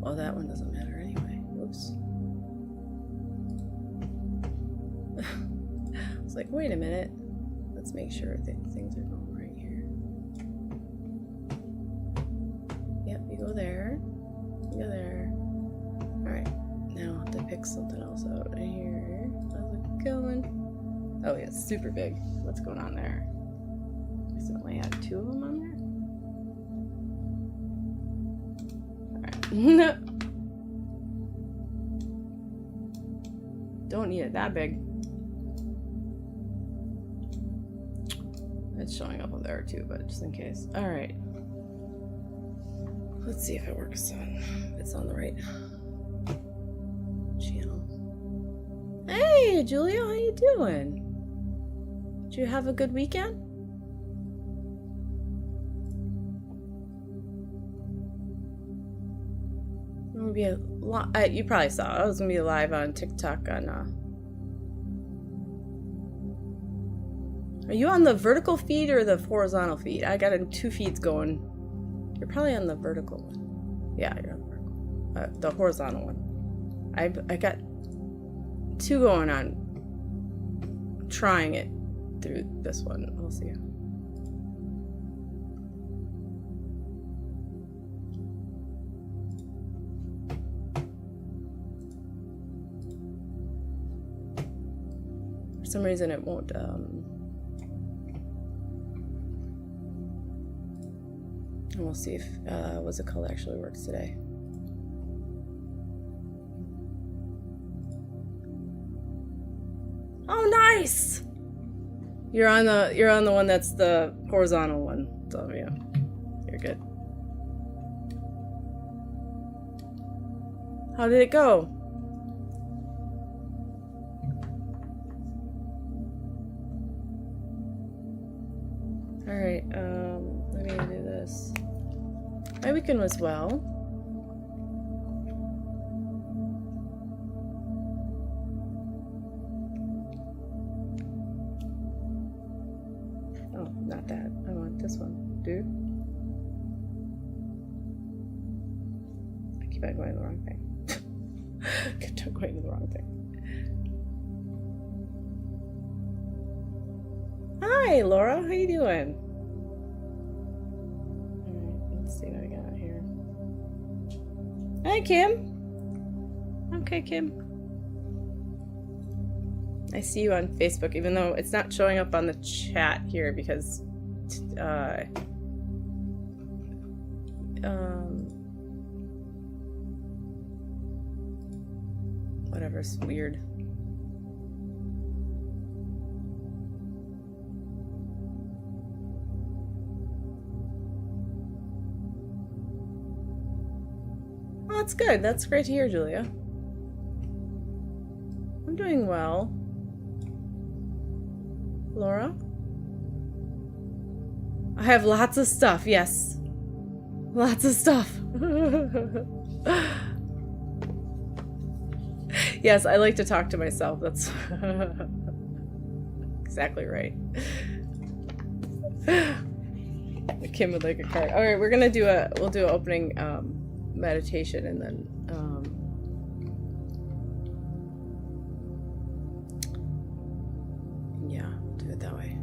Well, that one doesn't matter anyway. Whoops. I was like, wait a minute. Let's make sure things are going right here. Yep, you go there. You go there. Alright, now I'll have to pick something else out here. How's it going? Oh yeah, it's super big. What's going on there? I accidentally had 2 of them on there. Alright. No. Don't need it that big. It's showing up on there too, but just in case. Alright. Let's see if it works on. It's on the right channel. Hey, Julia, how you doing? Did you have a good weekend? I'm gonna be you probably saw. I was gonna be live on TikTok on. Are you on the vertical feed or the horizontal feed? I got 2 feeds going. You're probably on the vertical one. Yeah, you're on the vertical. The horizontal one. I got 2 going on. Trying it through this one. We'll see. For some reason it won't and we'll see if what's it called actually works today. Oh, nice! You're on the one that's the horizontal one. So yeah, you're good. How did it go? All right, let me do this. My weekend was well. Oh, not that. I want this one, dude. I keep on going to the wrong thing. Keep on going to the wrong thing. Hi, Laura. How you doing? Alright, let's see what I got here. Hi, Kim. Okay, Kim. I see you on Facebook, even though it's not showing up on the chat here because whatever's weird. Oh, that's good. That's great to hear, Julia. I'm doing well. Laura? I have lots of stuff, yes. Lots of stuff. Yes, I like to talk to myself. That's exactly right. Kim would like a card. All right, we'll do an opening meditation and then yeah, do it that way.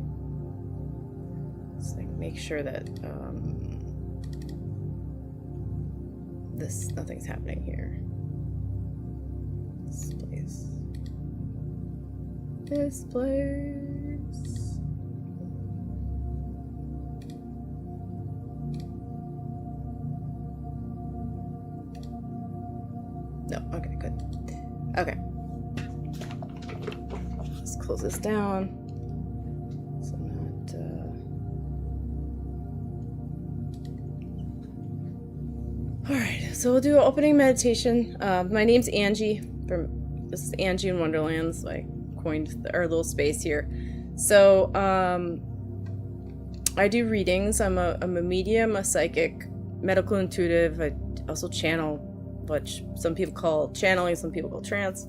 Just like make sure that nothing's happening here. This place. No, okay, good. Okay. Let's close this down. So not, Alright, so we'll do an opening meditation. My name's Angie. This is Angie in Wonderland. So I coined our little space here. So, I do readings. I'm a medium, a psychic, medical intuitive. I also channel, which some people call channeling, some people call trance.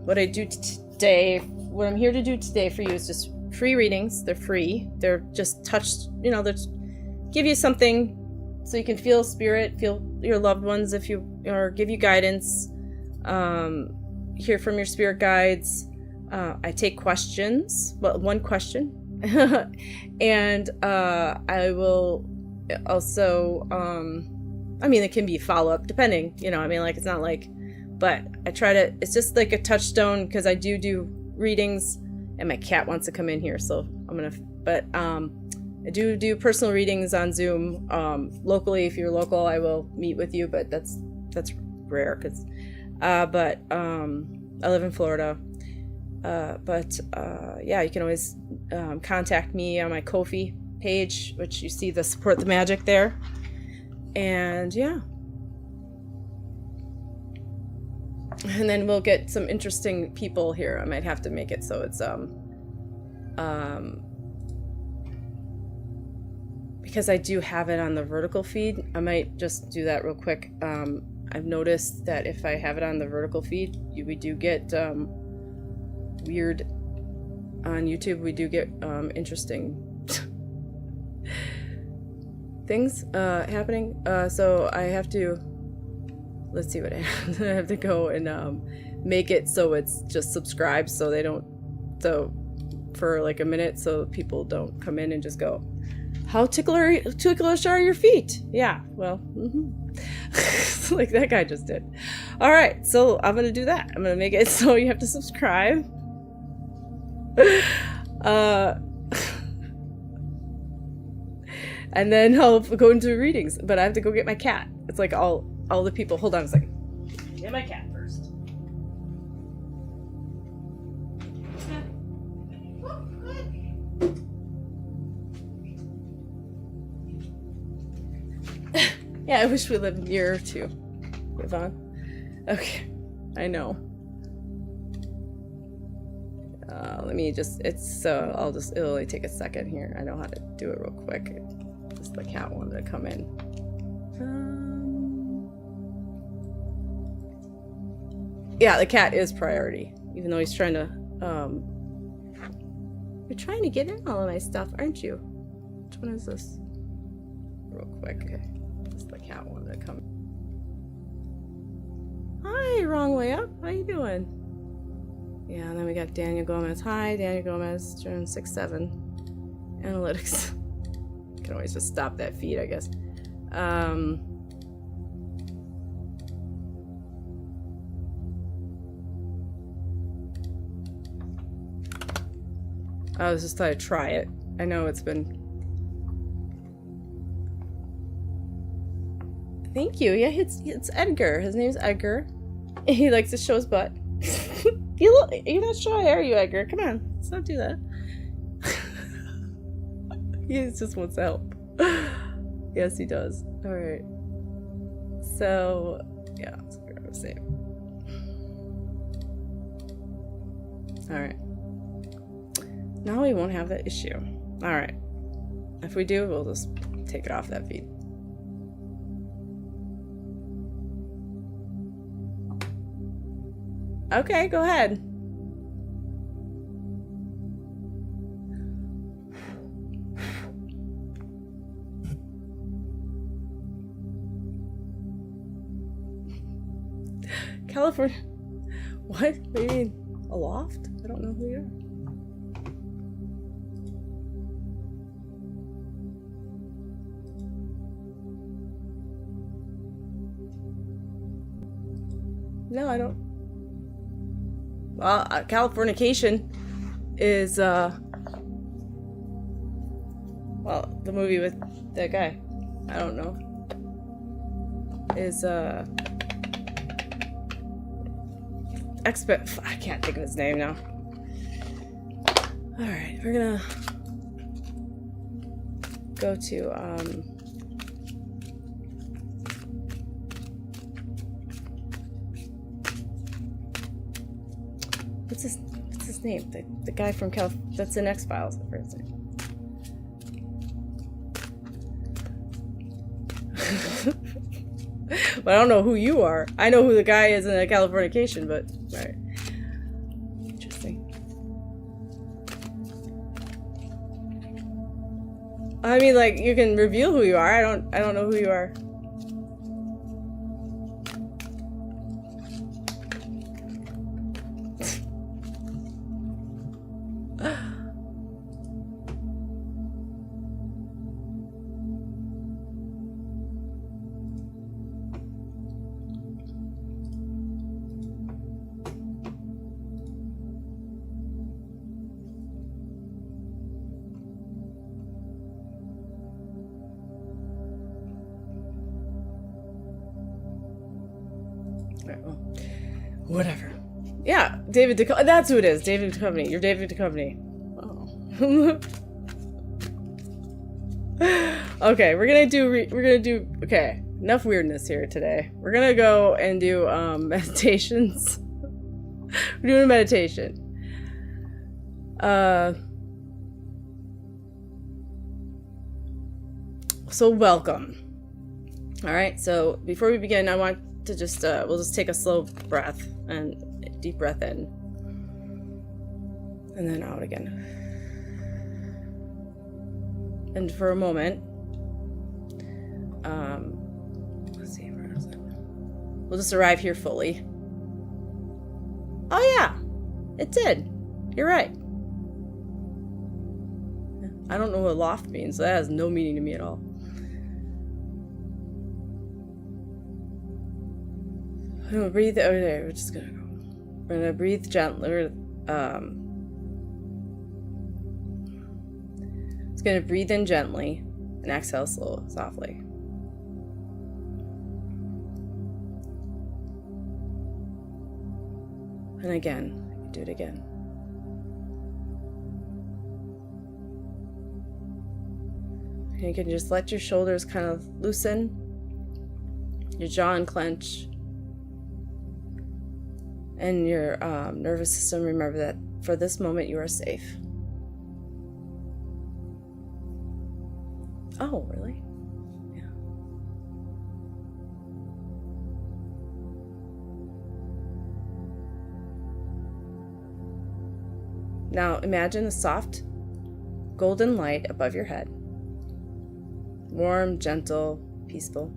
What I do today, what I'm here to do today for you is just free readings. They're free. They're just touched, they give you something so you can feel spirit, feel your loved ones or give you guidance, hear from your spirit guides. I take questions, well, one question, and I will also, I mean, it can be follow-up depending, you know, I mean, like, it's not like, but I try to, it's just like a touchstone, because I do readings, and my cat wants to come in here, so I'm gonna, but I do personal readings on Zoom. Locally, if you're local, I will meet with you, but that's rare, because I live in Florida. Yeah, you can always contact me on my Ko-fi page, which you see the Support the Magic there. And yeah. And then we'll get some interesting people here. I might have to make it so it's because I do have it on the vertical feed. I might just do that real quick. I've noticed that if I have it on the vertical feed, we do get weird on YouTube. We do get interesting things happening. So I have to, let's see what I have to go and make it so it's just subscribed, so they don't, so for like a minute, so people don't come in and just go, how ticklish are your feet? Yeah, well, like that guy just did. All right, so I'm gonna do that. I'm gonna make it so you have to subscribe. And then I'll go into readings, but I have to go get my cat. It's like all the people. Hold on a second. Get my cat first. Yeah, I wish we lived nearer to Yvonne. Okay, I know. Let me just, it'll only take a second here. I know how to do it real quick. Just the cat wanted to come in. Yeah, the cat is priority, even though he's trying to, you're trying to get in all of my stuff, aren't you? Which one is this? Real quick, okay. Just the cat wanted to come. Hi, wrong way up. How you doing? Yeah, and then we got Daniel Gomez. Hi, Daniel Gomez, June 6-7. Analytics. Can always just stop that feed, I guess. I was just thought I'd try it. I know it's been. Thank you. Yeah, it's Edgar. His name's Edgar. He likes to show his butt. You're not shy, are you, Edgar? Come on, let's not do that. He just wants to help. Yes, he does. All right. So, yeah, that's what I was saying. All right. Now we won't have that issue. All right. If we do, we'll just take it off that feed. Okay, go ahead. California. What? What do you mean? A loft? I don't know who you are. No, I don't. Well, Californication is, well, the movie with that guy. I don't know. Is, I can't think of his name now. Alright, we're gonna go to, what's his name? The guy from that's in X-Files, the first name. But I don't know who you are. I know who the guy is in the Californication, but alright. Interesting. I mean, like, you can reveal who you are. I don't know who you are. Whatever. Yeah, David Duchovny. That's who it is. David Duchovny. You're David Duchovny. Oh. Okay, we're gonna do. Okay, enough weirdness here today. We're gonna go and do meditations. We're doing a meditation. So welcome. All right. So before we begin, I want to just we'll just take a slow breath and deep breath in and then out again, and for a moment let's see, where is it? We'll just arrive here fully. Oh yeah, it did. You're right. I don't know what loft means, so that has no meaning to me at all. I'm gonna breathe. Okay, we're just gonna go. We're gonna breathe gently. It's gonna breathe in gently and exhale softly. And again, do it again. And you can just let your shoulders kind of loosen, your jaw unclench. And your nervous system, remember that for this moment you are safe. Oh, really? Yeah. Now imagine a soft golden light above your head. Warm, gentle, peaceful.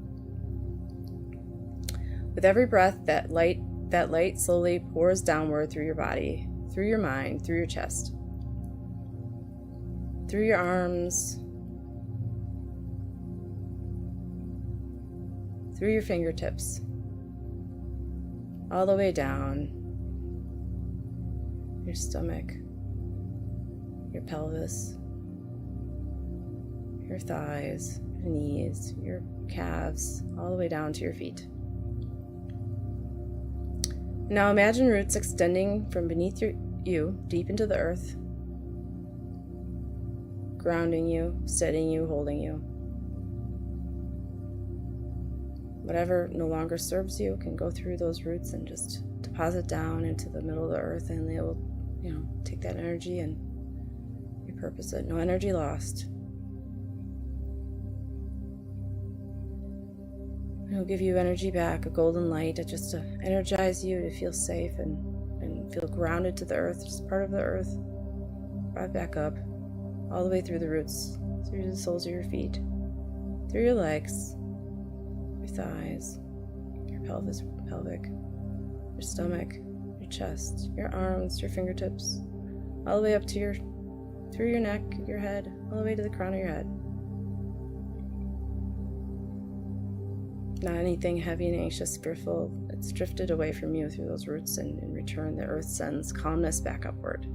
With every breath, that light slowly pours downward through your body, through your mind, through your chest, through your arms, through your fingertips, all the way down your stomach, your pelvis, your thighs, your knees, your calves, all the way down to your feet. Now imagine roots extending from beneath you deep into the earth, grounding you, steadying you, holding you. Whatever no longer serves you can go through those roots and just deposit down into the middle of the earth, and they will, take that energy and repurpose it. No energy lost. It'll give you energy back, a golden light, just to energize you, to feel safe and feel grounded to the earth, just part of the earth. Right back up, all the way through the roots, through the soles of your feet, through your legs, your thighs, your pelvic, your stomach, your chest, your arms, your fingertips, all the way up to through your neck, your head, all the way to the crown of your head. Not anything heavy and anxious, fearful. It's drifted away from you through those roots, and in return, the earth sends calmness back upward.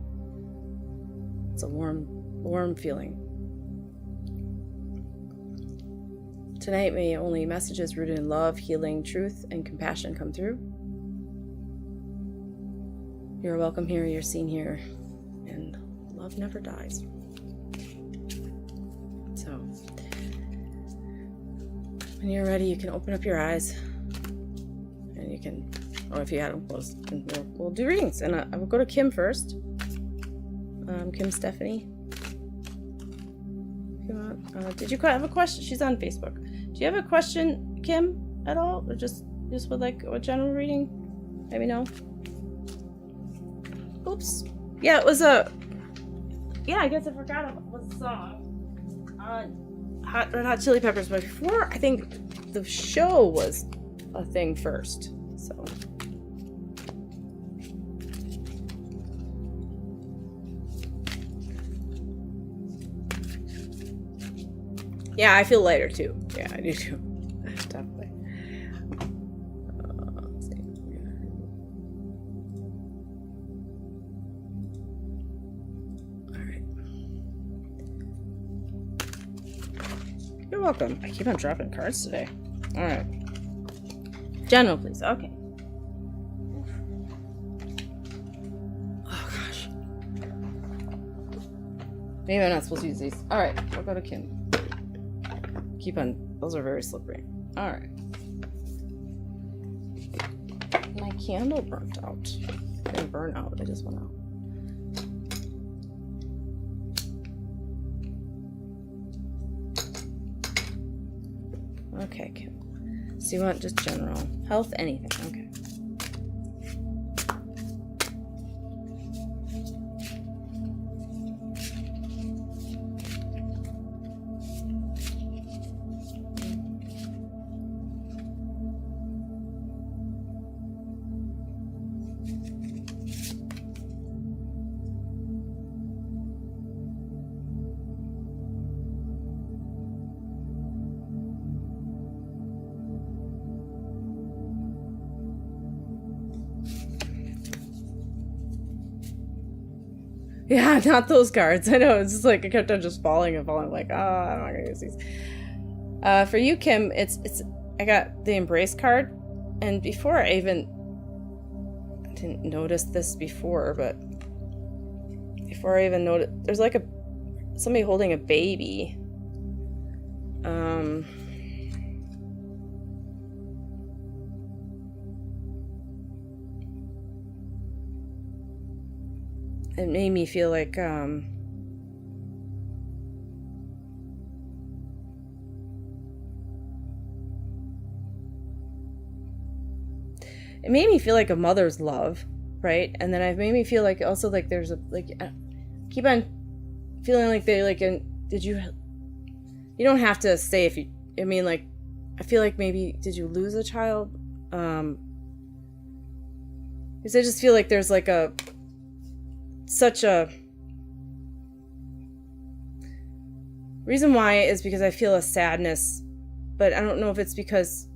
It's a warm feeling. Tonight, may only messages rooted in love, healing, truth, and compassion come through. You're welcome here, you're seen here, and love never dies. So, when you're ready, you can open up your eyes, and you can, or if you had them closed, we'll do readings. And I will go to Kim first. Kim Stephanie. Did you have a question? She's on Facebook. Do you have a question, Kim, at all, or just would like a general reading? Let me know. Oops. Yeah, it was a. Yeah, I guess I forgot it was a song. Red Hot Chili Peppers, but before, I think the show was a thing first, so. Yeah, I feel lighter too. Yeah, I do too. Definitely. Let's see. Alright. You're welcome. I keep on dropping cards today. Alright. General, please. Okay. Oh, gosh. Maybe I'm not supposed to use these. Alright, we'll go to Kim. Keep on. Those are very slippery. Alright. My candle burnt out. It didn't burn out, it just went out. Okay, Kim. So you want just general health, anything. Okay. Yeah, not those cards. I know, it's just like, I kept on just falling and falling, like, oh, I'm not gonna use these. For you, Kim, I got the Embrace card, and before I didn't notice this before, but before I even noticed, there's like somebody holding a baby. It made me feel like, it made me feel like a mother's love, right? And then it made me feel like also like there's keep on feeling like they like, you don't have to say if you, I mean, like, I feel like maybe, did you lose a child? Because I just feel like there's like such a reason why is because I feel a sadness, but I don't know if it's because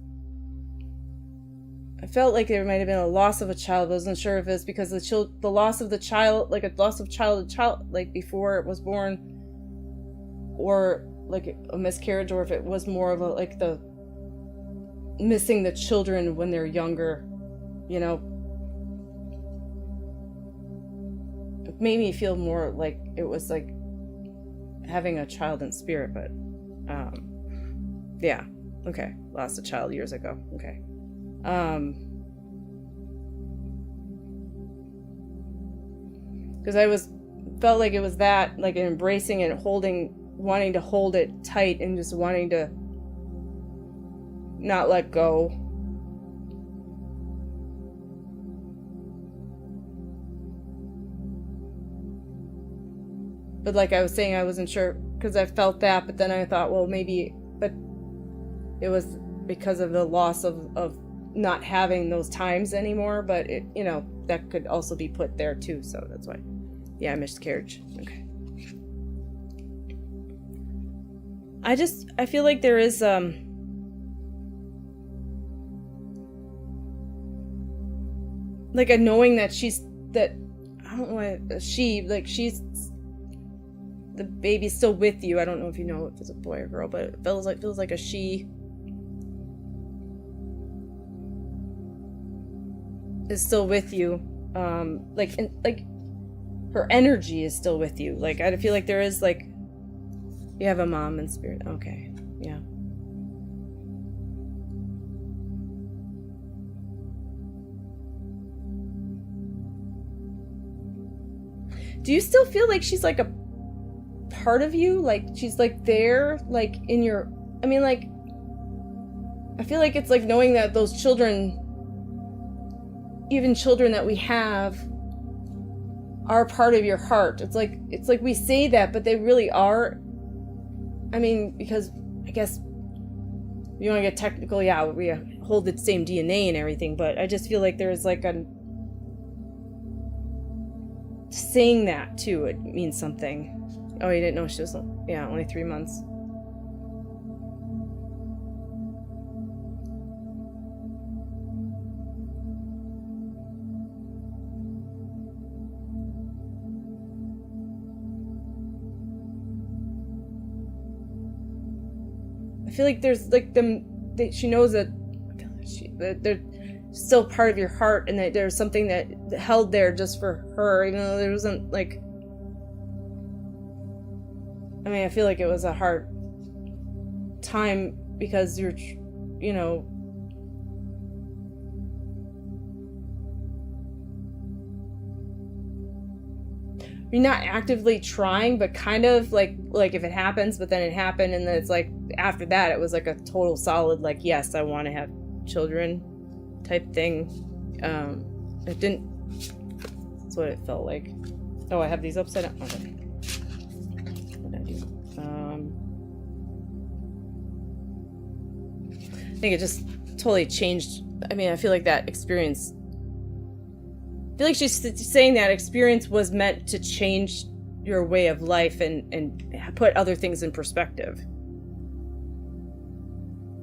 I felt like there might have been a loss of a child. I wasn't sure if it's because the loss of the child, like a loss of child, like before it was born, or like a miscarriage, or if it was more of like the missing the children when they're younger, you know. It made me feel more like it was like having a child in spirit, but yeah, okay, lost a child years ago. Okay. Because I felt like it was that, like embracing and wanting to hold it tight and just wanting to not let go. But like I was saying, I wasn't sure because I felt that, but then I thought, well, maybe, but it was because of the loss of not having those times anymore, but it, you know, that could also be put there too, so that's why. Yeah, miscarriage. Okay. I feel like there is like a knowing that I don't know, she's the baby's still with you. I don't know if you know if it's a boy or girl, but it feels like a she is still with you. Like her energy is still with you. Like I feel like there is like you have a mom in spirit. Okay. Yeah. Do you still feel like she's like a part of you, like she's like there, like in your, I mean, like I feel like it's like knowing that those children, even children that we have, are part of your heart. It's like we say that, but they really are. I mean, because I guess you want to get technical, yeah, we hold the same DNA and everything, but I just feel like there's like a saying that too, it means something. Oh, you didn't know she was, yeah, only 3 months. I feel like there's like she knows that they're still part of your heart, and that there's something that held there just for her, even though there wasn't like, I mean, I feel like it was a hard time because you're not actively trying, but kind of like if it happens, but then it happened, and then it's like after that it was like a total solid like, yes, I want to have children type thing. It didn't, that's what it felt like. Oh, I have these upside down. Okay. What did I do? I think it just totally changed. I mean, I feel like that experience, I feel like she's saying that experience was meant to change your way of life and put other things in perspective.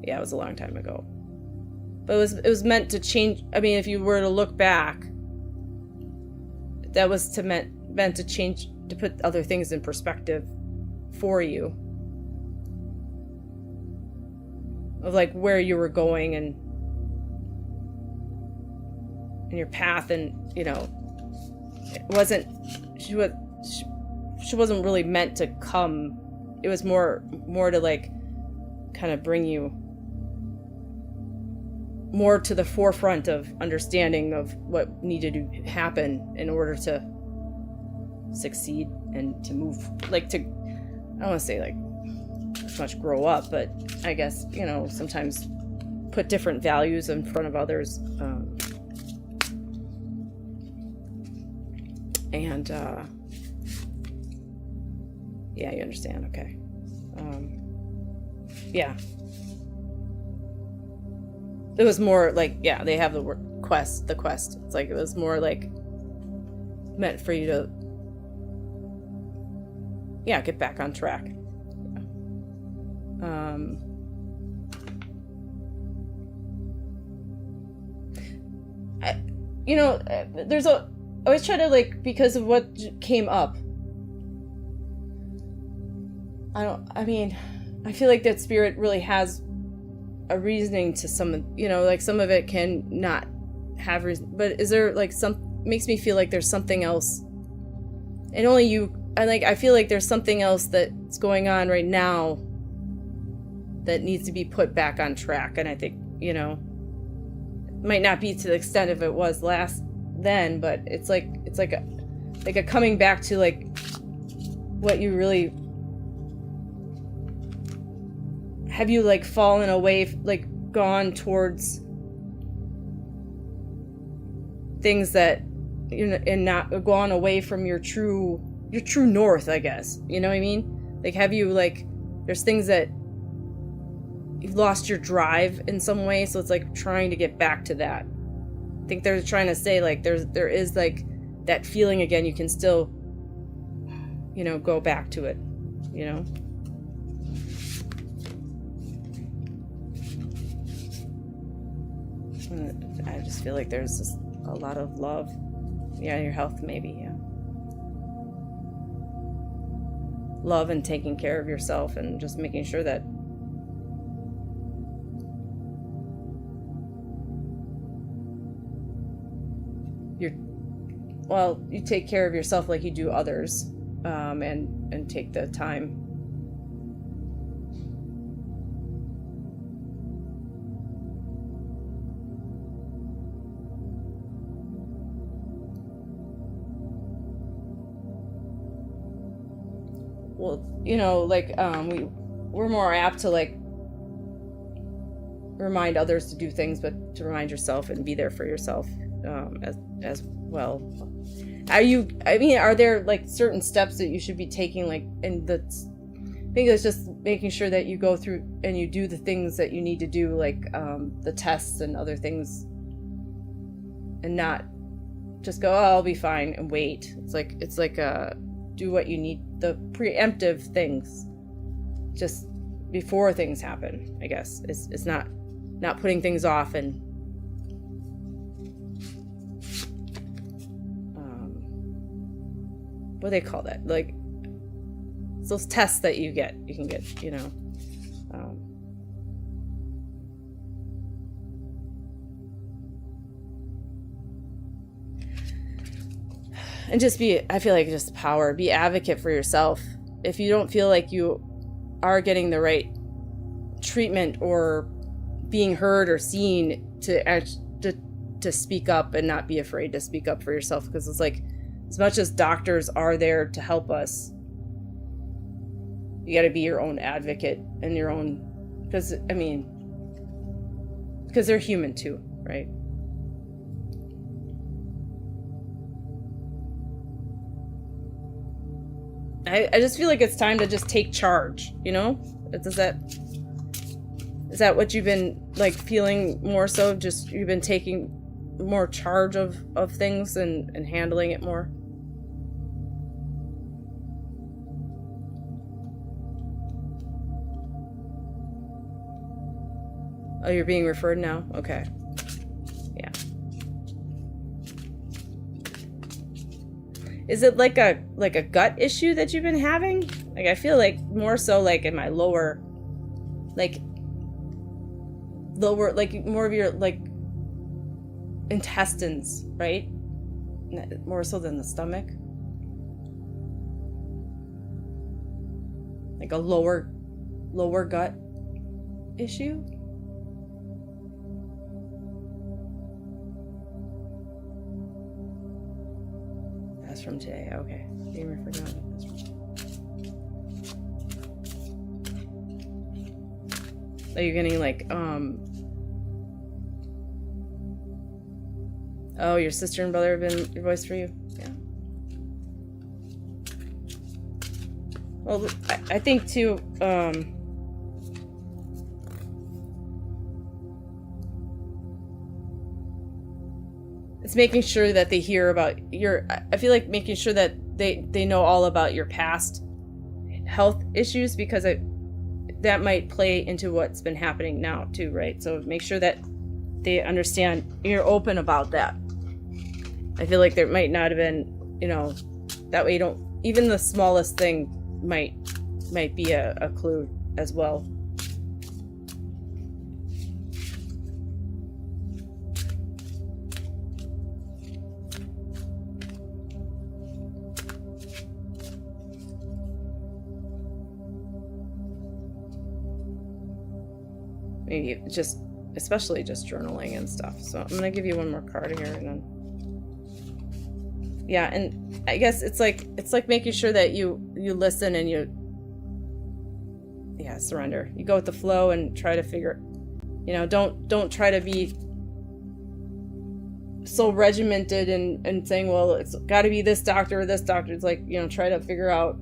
Yeah, it was a long time ago. But it was meant to change. I mean, if you were to look back, that was meant to change, to put other things in perspective for you. Of like where you were going and your path, and it wasn't, she wasn't really meant to come. It was more to like kind of bring you more to the forefront of understanding of what needed to happen in order to succeed and to move, like to, I don't want to say like as much grow up, but I guess, sometimes put different values in front of others. Yeah, you understand. Okay. Yeah. It was more like, yeah, they have the word quest, the quest. It's like, it was more like meant for you to, yeah, get back on track. There's I always try to, like, because of what came up, I feel like that spirit really has a reasoning to some, like some of it can not have reason, but is there like makes me feel like there's something else, and only you, I feel like there's something else that's going on right now that needs to be put back on track, and I think, it might not be to the extent of it was then, but it's like a coming back to like what you really have, you like fallen away, like gone towards things that, and not gone away from your true north, I guess, you know what I mean? Like, have you, like, there's things that you've lost your drive in some way, so it's like trying to get back to that. I think they're trying to say, like, there is like that feeling again, you can still, go back to it, I just feel like there's just a lot of love. Yeah, your health maybe, yeah. Love and taking care of yourself and just making sure that you take care of yourself like you do others, and take the time. Well, we're more apt to like remind others to do things, but to remind yourself and be there for yourself, as well. Are there like certain steps that you should be taking, like, and I think it's just making sure that you go through and you do the things that you need to do, like the tests and other things, and not just go, oh, I'll be fine, and wait. It's like do what you need, the preemptive things, just before things happen, I guess. It's not putting things off and what do they call that? Like, it's those tests that you can get, you know. And just I feel like just power, be advocate for yourself. If you don't feel like you are getting the right treatment or being heard or seen, to speak up and not be afraid to speak up for yourself, because it's like, as much as doctors are there to help us, you got to be your own advocate and your own, because they're human too, right? I just feel like it's time to just take charge, you know? Is that what you've been like feeling more so? Just you've been taking more charge of things and handling it more? Oh, you're being referred now? Okay. Yeah. Is it like a gut issue that you've been having? Like, I feel like more so like in my lower, like more of your like intestines, right? More so than the stomach. Like a lower gut issue? That's from today. Okay. Being referred to. Are you getting like oh, your sister and brother have been your voice for you? Yeah. Well, I think too, it's making sure that they hear about I feel like making sure that they know all about your past health issues, because that might play into what's been happening now too, right? So make sure that they understand you're open about that. I feel like there might not have been, you know, that way you don't, even the smallest thing might be a clue as well. Maybe especially just journaling and stuff. So I'm gonna give you one more card here, and then yeah, and I guess it's like making sure that you listen and you surrender. You go with the flow and try to figure, you know, don't try to be so regimented and saying, well, it's got to be this doctor or this doctor. It's like, you know, try to figure out,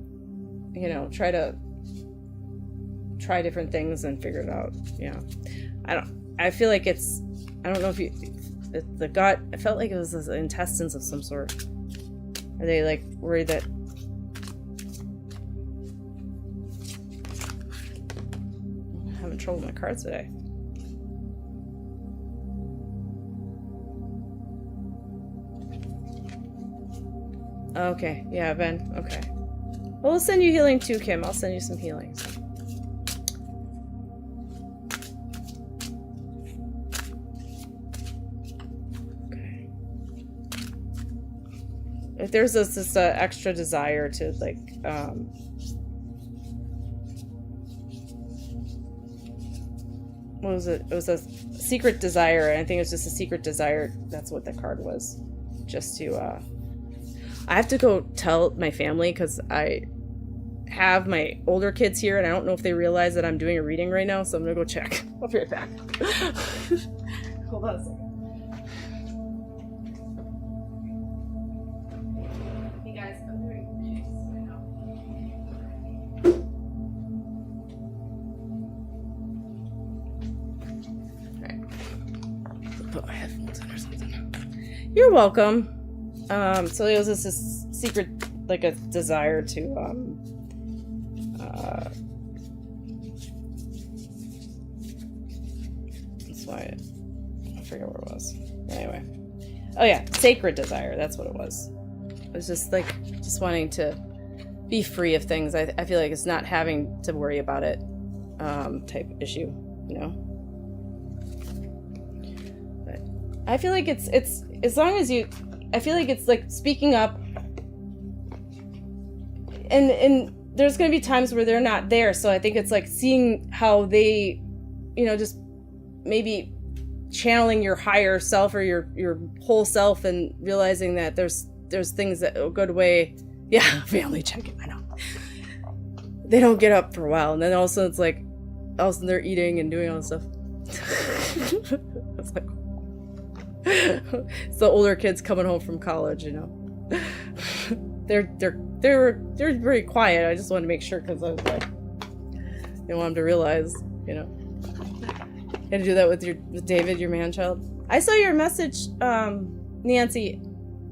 you know, try different things and figure it out. Yeah. I feel like I don't know if the gut, I felt like it was the intestines of some sort. Are they like worried that I'm having trouble with my cards today? Okay, yeah, Ben. Okay. Well, we'll send you healing too, Kim. I'll send you some healings. Okay. If there's this extra desire to like, what was it? It was a secret desire. I think it was just a secret desire. That's what the card was. Just to, I have to go tell my family because I have my older kids here and I don't know if they realize that I'm doing a reading right now, so I'm gonna go check. I'll be right back. Hold on a second. Hey guys, I'm doing readings right now. put my headphones in or something. You're welcome. So it was just this secret, like a desire to, that's why I forget what it was. Anyway. Oh yeah, sacred desire, that's what it was. It was just like, just wanting to be free of things. I feel like it's not having to worry about it, type issue, you know? But I feel like it's, as long as you, I feel like it's like speaking up, and there's going to be times where they're not there, so I think it's like seeing how they, you know, just maybe channeling your higher self or your whole self and realizing that there's things that a good way. Yeah, family check-in, I know. They don't get up for a while, and then also it's like, all of a sudden they're eating and doing all this stuff. It's like, it's the older kids coming home from college, you know. They're very quiet. I just wanted to make sure because I was like, I want them to realize, you know. You had to do that with David, your man-child. I saw your message, Nancy.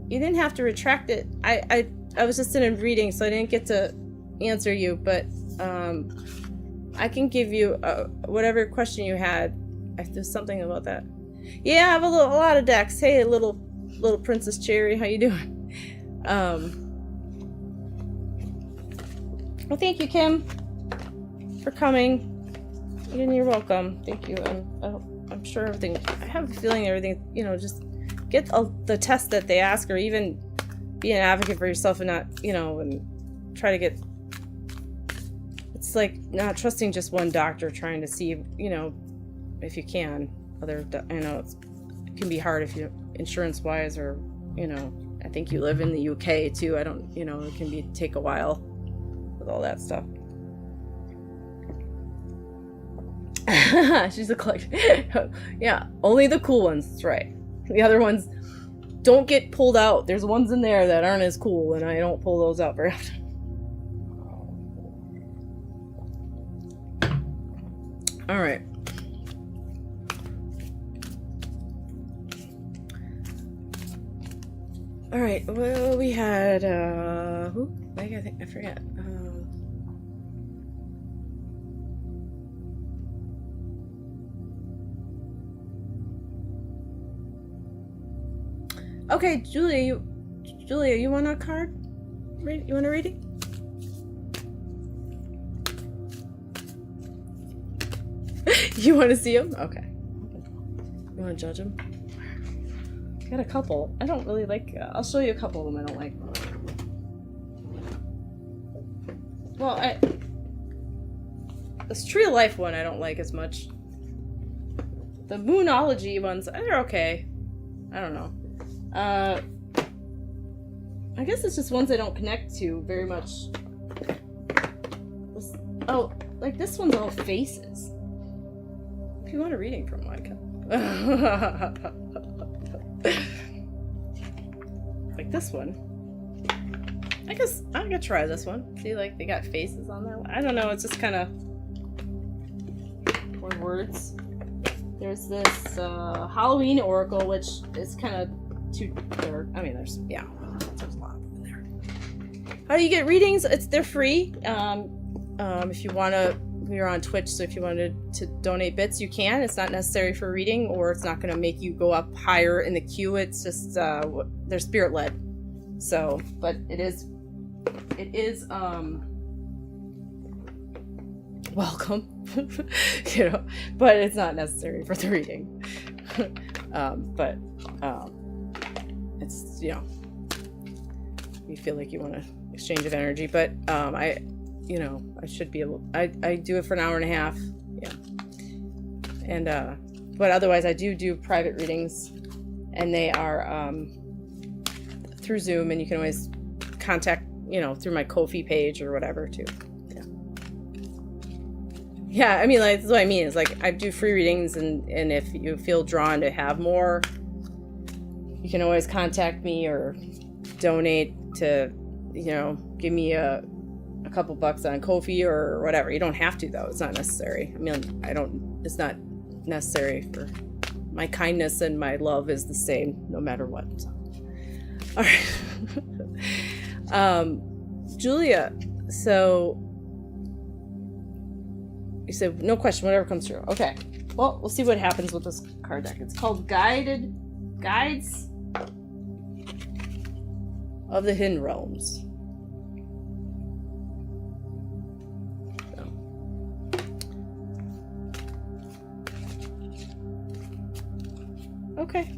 You didn't have to retract it. I was just in a reading, so I didn't get to answer you, but I can give you whatever question you had. There's something about that. Yeah, I have a lot of decks. Hey, little Princess Cherry, how you doing? Well, thank you, Kim, for coming. And you're welcome. Thank you. I'm sure everything. I have a feeling everything. You know, just get the test that they ask, or even be an advocate for yourself, and not, you know, and try to get. It's like not trusting just one doctor, trying to see, you know, if you can. I know it can be hard if you insurance wise, or, you know, I think you live in the UK too. I don't, you know, it can take a while with all that stuff. She's a collector. Yeah, only the cool ones. That's right. The other ones don't get pulled out. There's ones in there that aren't as cool, and I don't pull those out very often. All right. All right. Well, we had who? I forget. Okay, Julia, you want a card? You want a reading? You want to see him? Okay. You want to judge him? I got a couple. I don't really like. I'll show you a couple of them I don't like. Well, this Tree of Life one I don't like as much. The Moonology ones, they're okay. I don't know. I guess it's just ones I don't connect to very much. Like this one's all faces. If you want a reading from one, like this one. I guess I'm gonna try this one. See, like they got faces on there. I don't know. It's just kind of more words. There's this Halloween Oracle, which is kind of too dark. I mean, there's a lot of them in there. How do you get readings? They're free. If you want to, we're on Twitch, so if you wanted to donate bits, you can. It's not necessary for reading, or it's not going to make you go up higher in the queue. It's just they're spirit led. So, but it is welcome, you know, but it's not necessary for the reading. It's, you know, you feel like you want to exchange of energy, but I should be able. I do it for an hour and a half, yeah, and but otherwise I do private readings, and they are through Zoom, and you can always contact, you know, through my Ko-fi page or whatever too. Yeah, I mean, like, that's what I mean. Is like I do free readings, and if you feel drawn to have more, you can always contact me or donate to, you know, give me a couple bucks on Ko-fi or whatever. You don't have to, though. It's not necessary. I mean, it's not necessary for my kindness and my love is the same no matter what. So. All right. Julia, so you said no question, whatever comes through. Okay. Well, we'll see what happens with this card deck. It's called Guides of the Hidden Realms. Okay.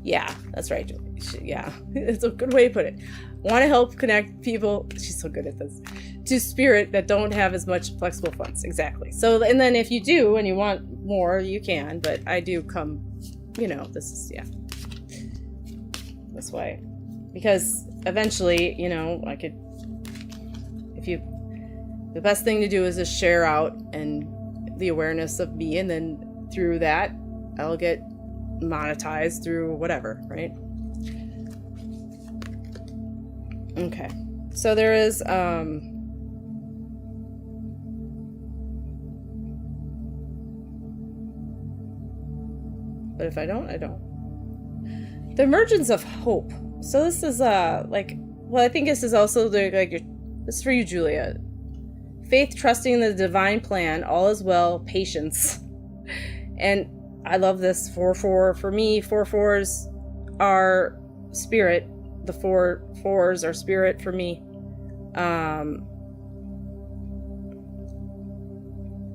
Yeah, that's right. Yeah, it's a good way to put it. Want to help connect people, she's so good at this, to spirit that don't have as much flexible funds. Exactly. So, and then if you do and you want more, you can, but I do come, this is, yeah. That's why. Because eventually, I could, the best thing to do is just share out and the awareness of me, and then through that I'll get monetized through whatever, right? Okay, so there is but if I don't, I don't. The emergence of hope. So this is I think this is also this is for you, Julia. Faith, trusting in the divine plan, all is well, patience. And I love this 4-4. For me, 4-4s are spirit. The 4-4s are spirit for me.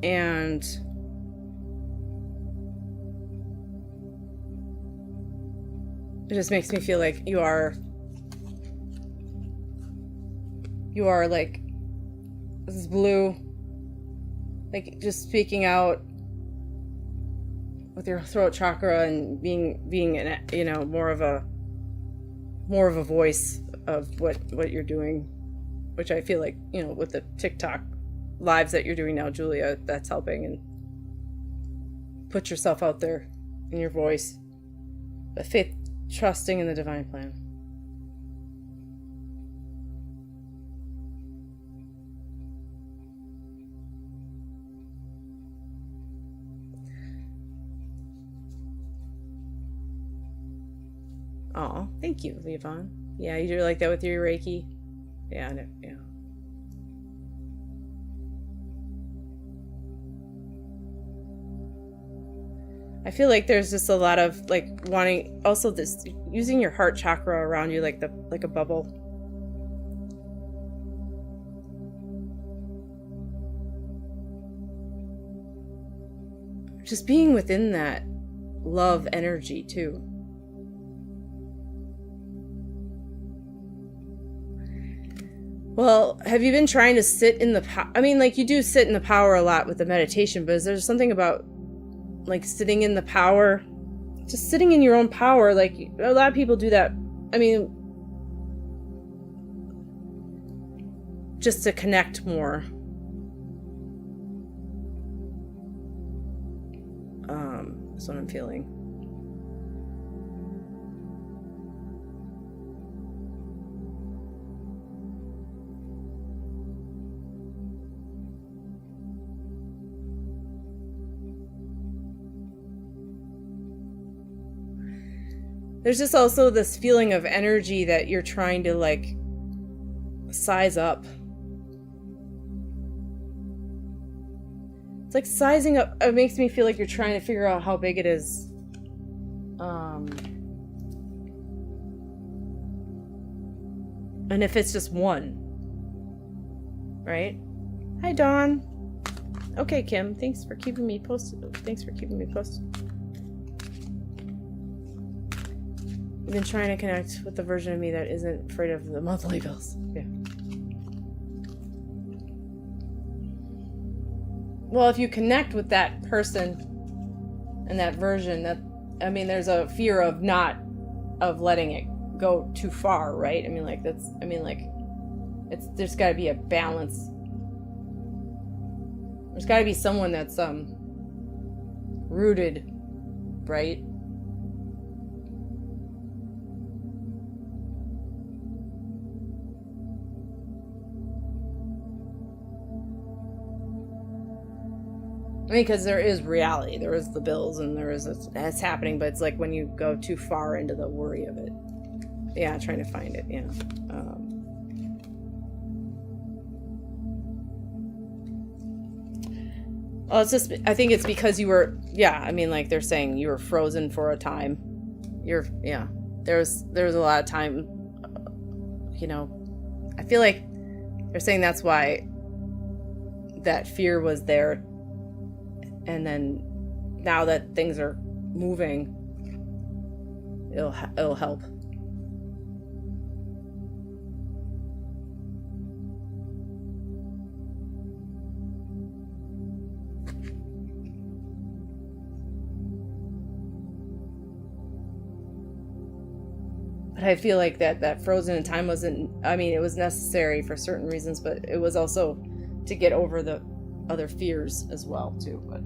And it just makes me feel like you are like, this is blue, like just speaking out with your throat chakra and being more of a voice of what you're doing, which I feel like, with the TikTok lives that you're doing now, Julia, that's helping. And put yourself out there in your voice. But faith, trusting in the divine plan. Oh, thank you, Levon. Yeah, you do like that with your Reiki? Yeah, yeah. I feel like there's just a lot of wanting, also this using your heart chakra around you like a bubble. Just being within that love energy too. Well, have you been trying to sit in the you do sit in the power a lot with the meditation, but is there something about sitting in the power, just sitting in your own power? Like a lot of people do that. Just to connect more. That's what I'm feeling. There's just also this feeling of energy that you're trying to size up. It's like sizing up. It makes me feel like you're trying to figure out how big it is. And if it's just one. Right? Hi, Dawn. Okay, Kim. Thanks for keeping me posted. I've been trying to connect with the version of me that isn't afraid of the monthly bills. Yeah. Well, if you connect with that person and that version, there's a fear of letting it go too far, right? There's got to be a balance. There's got to be someone that's rooted, right? I mean, because there is reality. There is the bills and there is it's happening, but it's like when you go too far into the worry of it. Yeah, trying to find it, yeah. Well, it's just, I think it's because you were, yeah, I mean, like they're saying you were frozen for a time. Yeah, there's a lot of time, you know, I feel like they're saying that's why that fear was there. And then now that things are moving, it'll help. But I feel like that frozen in time wasn't, I mean, it was necessary for certain reasons, but it was also to get over the other fears as well, too. But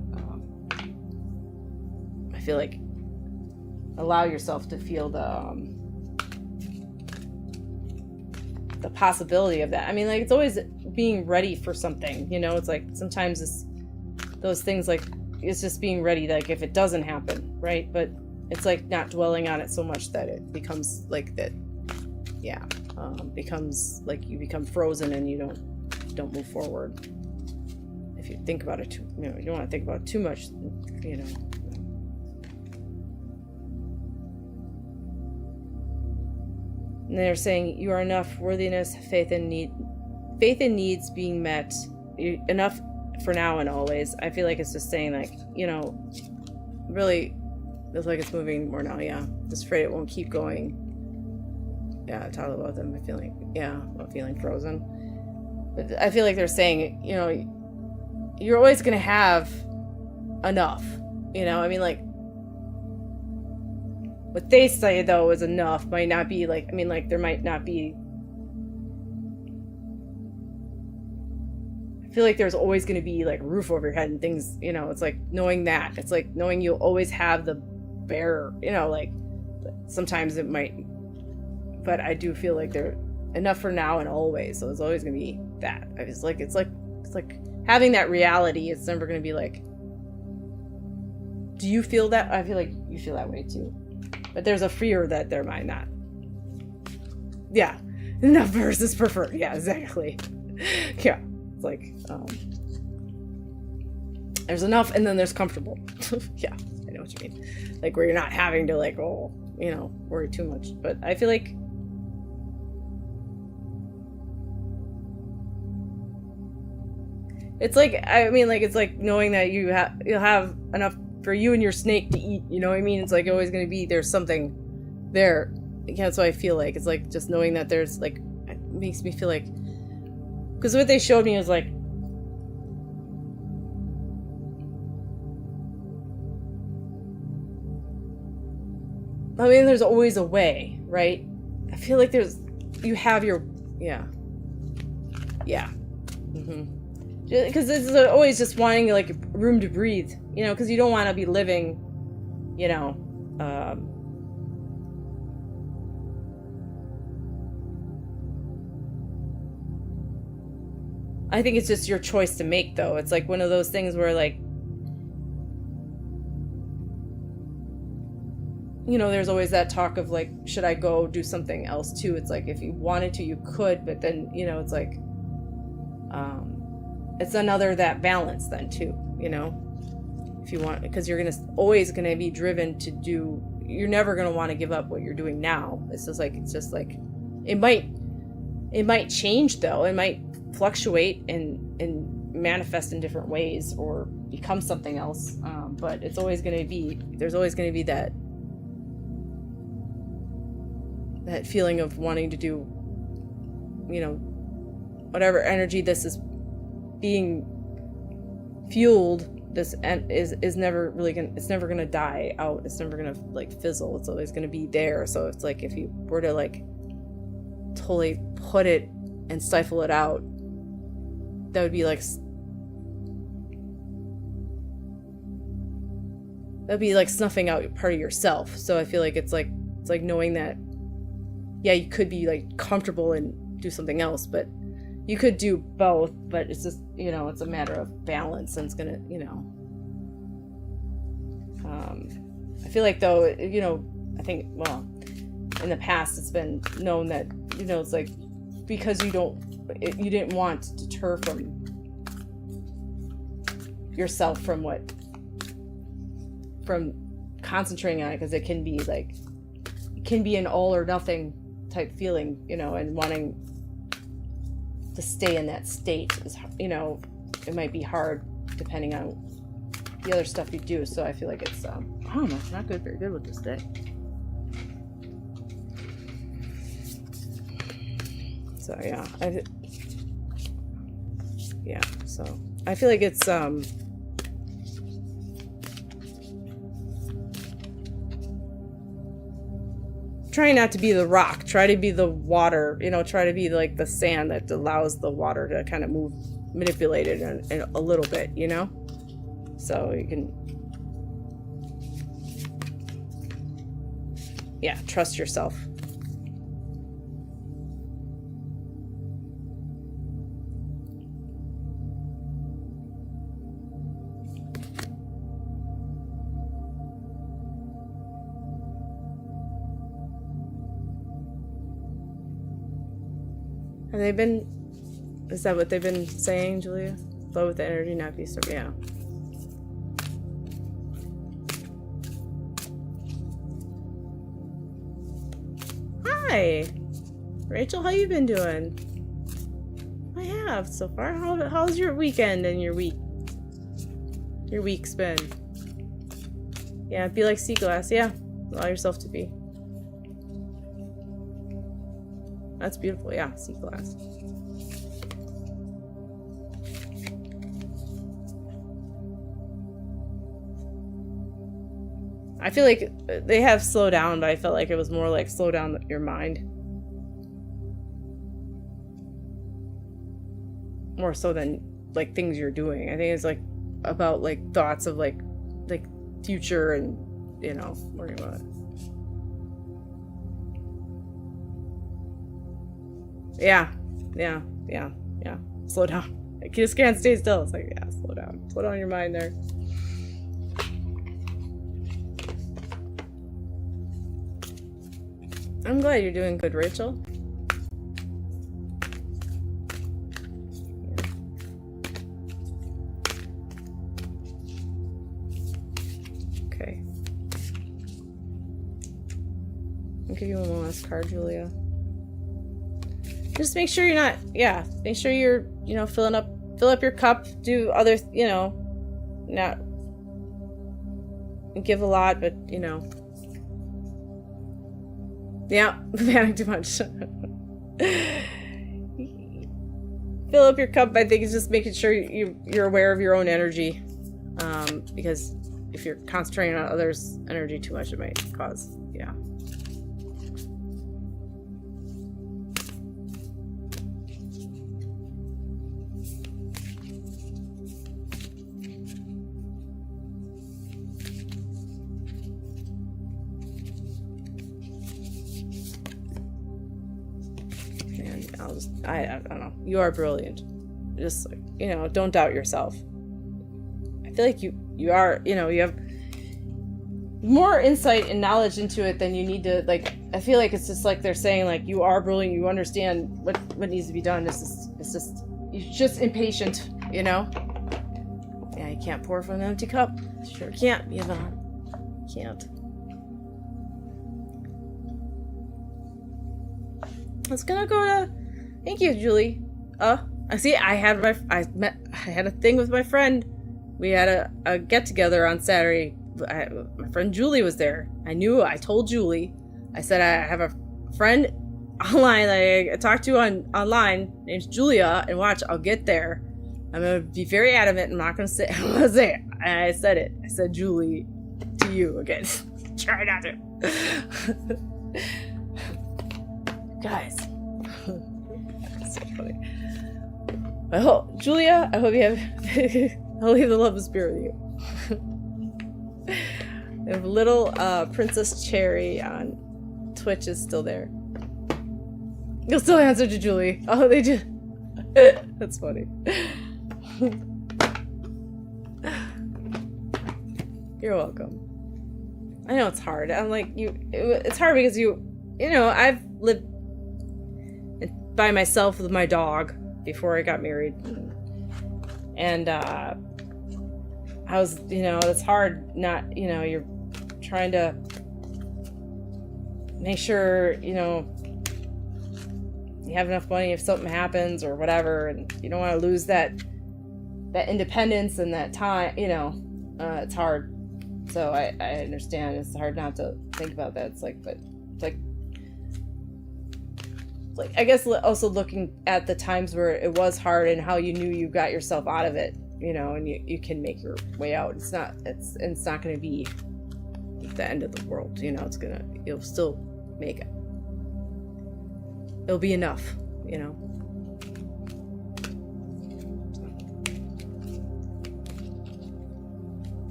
I feel like allow yourself to feel the possibility of that. I mean, like, it's always being ready for something, you know? It's like sometimes it's those things, like, it's just being ready, like, if it doesn't happen, right? But it's like not dwelling on it so much that it becomes like that, yeah, becomes like you become frozen and you don't move forward. If you think about it too, you know, you don't want to think about it too much, you know. And they're saying you are enough, worthiness, faith and needs being met, enough for now and always. I feel like it's just saying, like, you know, really feels like it's moving more now. Yeah, just afraid it won't keep going. Yeah, talk about them feeling frozen. But I feel like they're saying, you know, you're always gonna have enough, you know. I mean, like, what they say though is enough might not be like, I mean, like, there might not be, I feel like there's always going to be like a roof over your head and things, you know. It's like knowing that, it's like knowing you'll always have the bear, you know, like sometimes it might, but I do feel like they're enough for now and always, so it's always going to be that. It's like having that reality. It's never going to be like, do you feel that? I feel like you feel that way too, but there's a fear that there might not. Yeah, enough versus preferred. Yeah, exactly. Yeah, it's like there's enough and then there's comfortable. Yeah, I know what you mean, like where you're not having to, like, oh, you know, worry too much. But I feel like it's like, I mean, like, it's like knowing that you'll have enough for you and your snake to eat, you know what I mean? It's like always going to be, there's something there. That's what I feel like. It's like just knowing that there's, like, it makes me feel like, because what they showed me was like, I mean, there's always a way, right? I feel like you have your, yeah. Because it's always just wanting, like, room to breathe, you know, because you don't want to be living, you know, I think it's just your choice to make, though. It's like one of those things where, like, you know, there's always that talk of, like, should I go do something else too? It's like, if you wanted to, you could, but then, you know, it's like, it's another, that balance then too, you know, if you want, because you're always gonna be driven to do, you're never gonna want to give up what you're doing now. It's just like it might change, though. It might fluctuate and manifest in different ways or become something else, but it's always going to be, there's always going to be that feeling of wanting to do, you know, whatever energy this is being fueled, this is never really gonna, it's never gonna die out, it's never gonna, like, fizzle. It's always gonna be there. So it's like, if you were to, like, totally put it and stifle it out, that would be like, that'd be like snuffing out part of yourself. So I feel like it's like knowing that, yeah, you could be, like, comfortable and do something else, but you could do both. But it's just, you know, it's a matter of balance, and it's gonna, you know, I feel like though, you know, I think, well, in the past it's been known that, you know, it's like because you didn't want to deter from yourself from concentrating on it, because it can be like, it can be an all or nothing type feeling, you know, and wanting to stay in that state is, you know, it might be hard depending on the other stuff you do. So I feel like it's oh, that's not good, very good with this day. So yeah, so I feel like it's try not to be the rock, try to be the water, you know, try to be like the sand that allows the water to kind of move, manipulate it in a little bit, you know, so you can, yeah, trust yourself. Have they been, is that what they've been saying, Julia? Flow with the energy, not be so, yeah. Hi! Rachel, how you been doing? I have so far. How's your weekend and your week? Your week's been? Yeah, be like sea glass, yeah. Allow yourself to be. That's beautiful, yeah, sea glass. I feel like they have slowed down, but I felt like it was more like slow down your mind. More so than like things you're doing. I think it's like about like thoughts of like future and, you know, worrying about it. Yeah. Slow down. You just can't stay still. It's like, yeah, slow down. Slow down your mind there. I'm glad you're doing good, Rachel. Okay. I'll give you one last card, Julia. Just make sure you're not, yeah, make sure you're, you know, fill up your cup, do other, you know, not give a lot, but, you know, yeah, panic too much. Fill up your cup, I think, is just making sure you're aware of your own energy, because if you're concentrating on others' energy too much, it might cause, yeah. I don't know. You are brilliant. Just, you know, don't doubt yourself. I feel like you are, you know, you have more insight and knowledge into it than you need to, like, I feel like it's just like they're saying, like, you are brilliant, you understand what needs to be done. It's just, you're just impatient, you know? Yeah, you can't pour from an empty cup. Sure can't, Yvonne. Can't. It's gonna go to... Thank you, Julie. I see. I had a thing with my friend. We had a get together on Saturday. My friend Julie was there. I told Julie. I said I have a friend online that I talked to online. Name's Julia, and watch, I'll get there. I'm gonna be very adamant. I'm not gonna say. I'm gonna say it. And I said it. I said Julie to you again. Try not to. Guys. So funny. I hope, Julia, I hope you have, I'll leave the love of spirit with you. We have little Princess Cherry on Twitch is still there. You'll still answer to Julie. Oh, they do. That's funny. You're welcome. I know it's hard. I'm like, it's hard because I've lived by myself with my dog before I got married. And, I was, it's hard not, you're trying to make sure, you have enough money if something happens or whatever, and you don't want to lose that independence and that time, it's hard. So I understand it's hard not to think about that. It's like, I guess also looking at the times where it was hard and how you knew you got yourself out of it, and you can make your way out. It's not going to be the end of the world. You'll still make it. It'll be enough,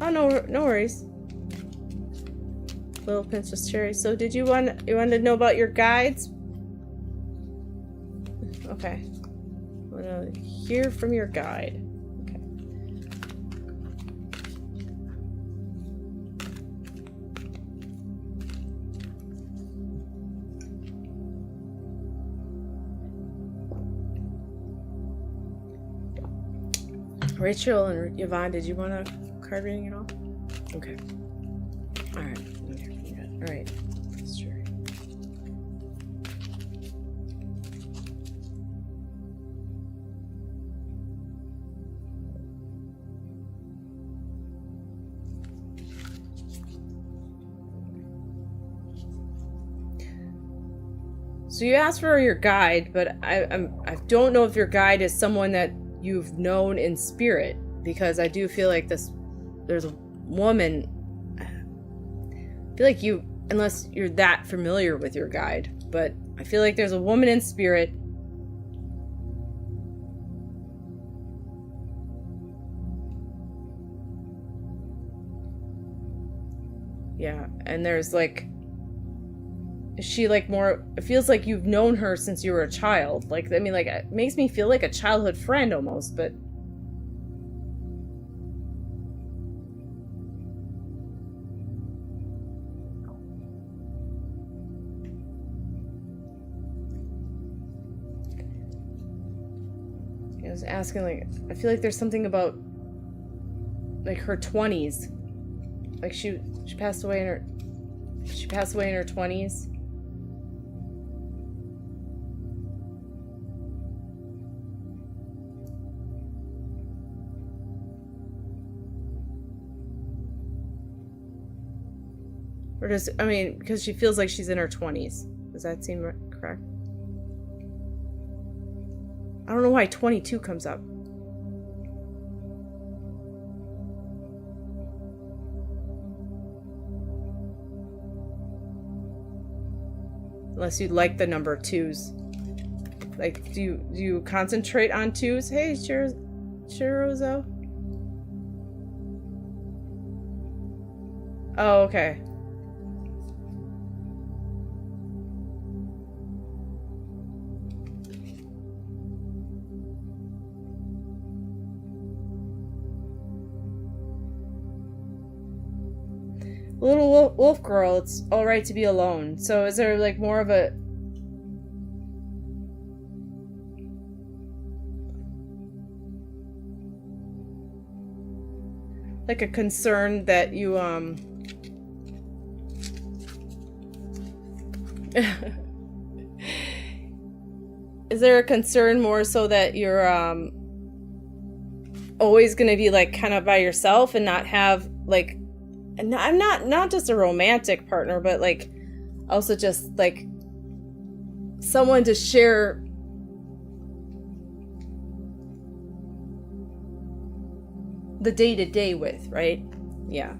Oh, no worries. Little Princess Cherry. So did you want to know about your guides? Okay. I want to hear from your guide. Okay. Rachel and Yvonne, did you want a card reading at all? Okay. All right. All right. Sure. So you asked for your guide, but I don't know if your guide is someone that you've known in spirit, because I do feel like there's a woman. I feel like unless you're that familiar with your guide, but I feel like there's a woman in spirit. Yeah, and there's is she more, it feels like you've known her since you were a child. It makes me feel like a childhood friend almost, but I was asking, I feel like there's something about, her 20s. She passed away in her 20s. Or because she feels like she's in her 20s. Does that seem correct? I don't know why 22 comes up. Unless you like the number 2s. Do you concentrate on 2s? Hey, Shirozo. Oh, okay. Little wolf girl, it's alright to be alone. So is there more of a concern that you is there a concern more so that you're always gonna be kind of by yourself and not have and I'm not just a romantic partner, but also just someone to share the day-to-day with, right? Yeah.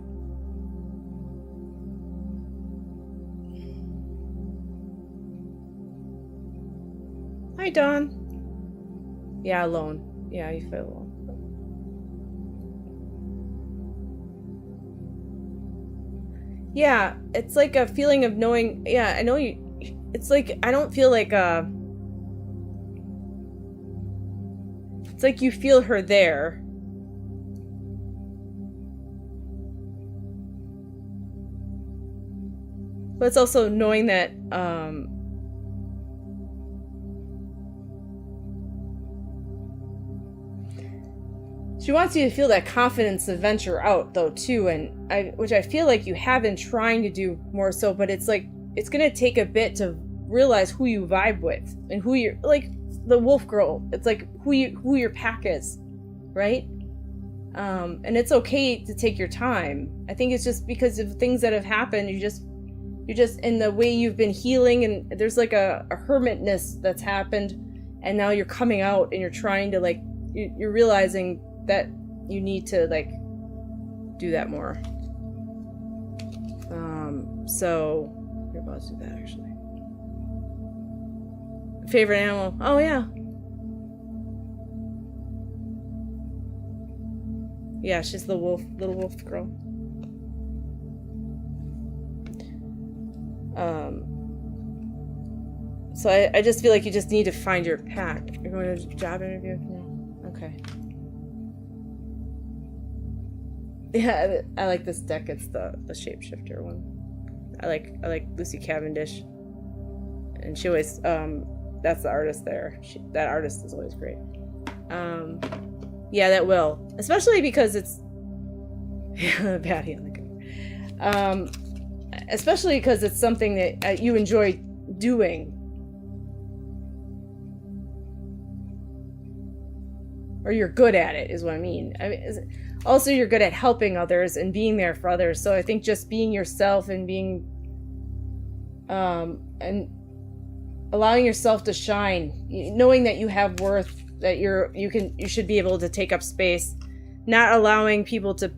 Hi, Dawn. Yeah, alone. Yeah, you feel alone. Yeah, it's a feeling of knowing. Yeah, I know you. It's I don't feel it's you feel her there. But it's also knowing that she wants you to feel that confidence to venture out, though, too, which I feel like you have been trying to do more so, but it's like, it's going to take a bit to realize who you vibe with, and who you're, like, the wolf girl, it's like who your pack is, right? And it's okay to take your time. I think it's just because of things that have happened, you're just in the way you've been healing, and there's like a hermitness that's happened, and now you're coming out and you're trying to, like, you're realizing that you need to, like, do that more. So you're about to do that, actually. Favorite animal? Oh, yeah. Yeah, she's the little wolf girl. So I just feel like you just need to find your pack. You're going to a job interview now? Okay. Yeah, I like this deck. It's the shapeshifter one. I like Lucy Cavendish, and she always that's the artist there. That artist is always great. Yeah, that will, especially because it's Batty on the cover. Especially because it's something that you enjoy doing, or you're good at it, is what I mean. Also, you're good at helping others and being there for others. So I think just being yourself and being, and allowing yourself to shine, knowing that you have worth, that you should be able to take up space, not allowing people to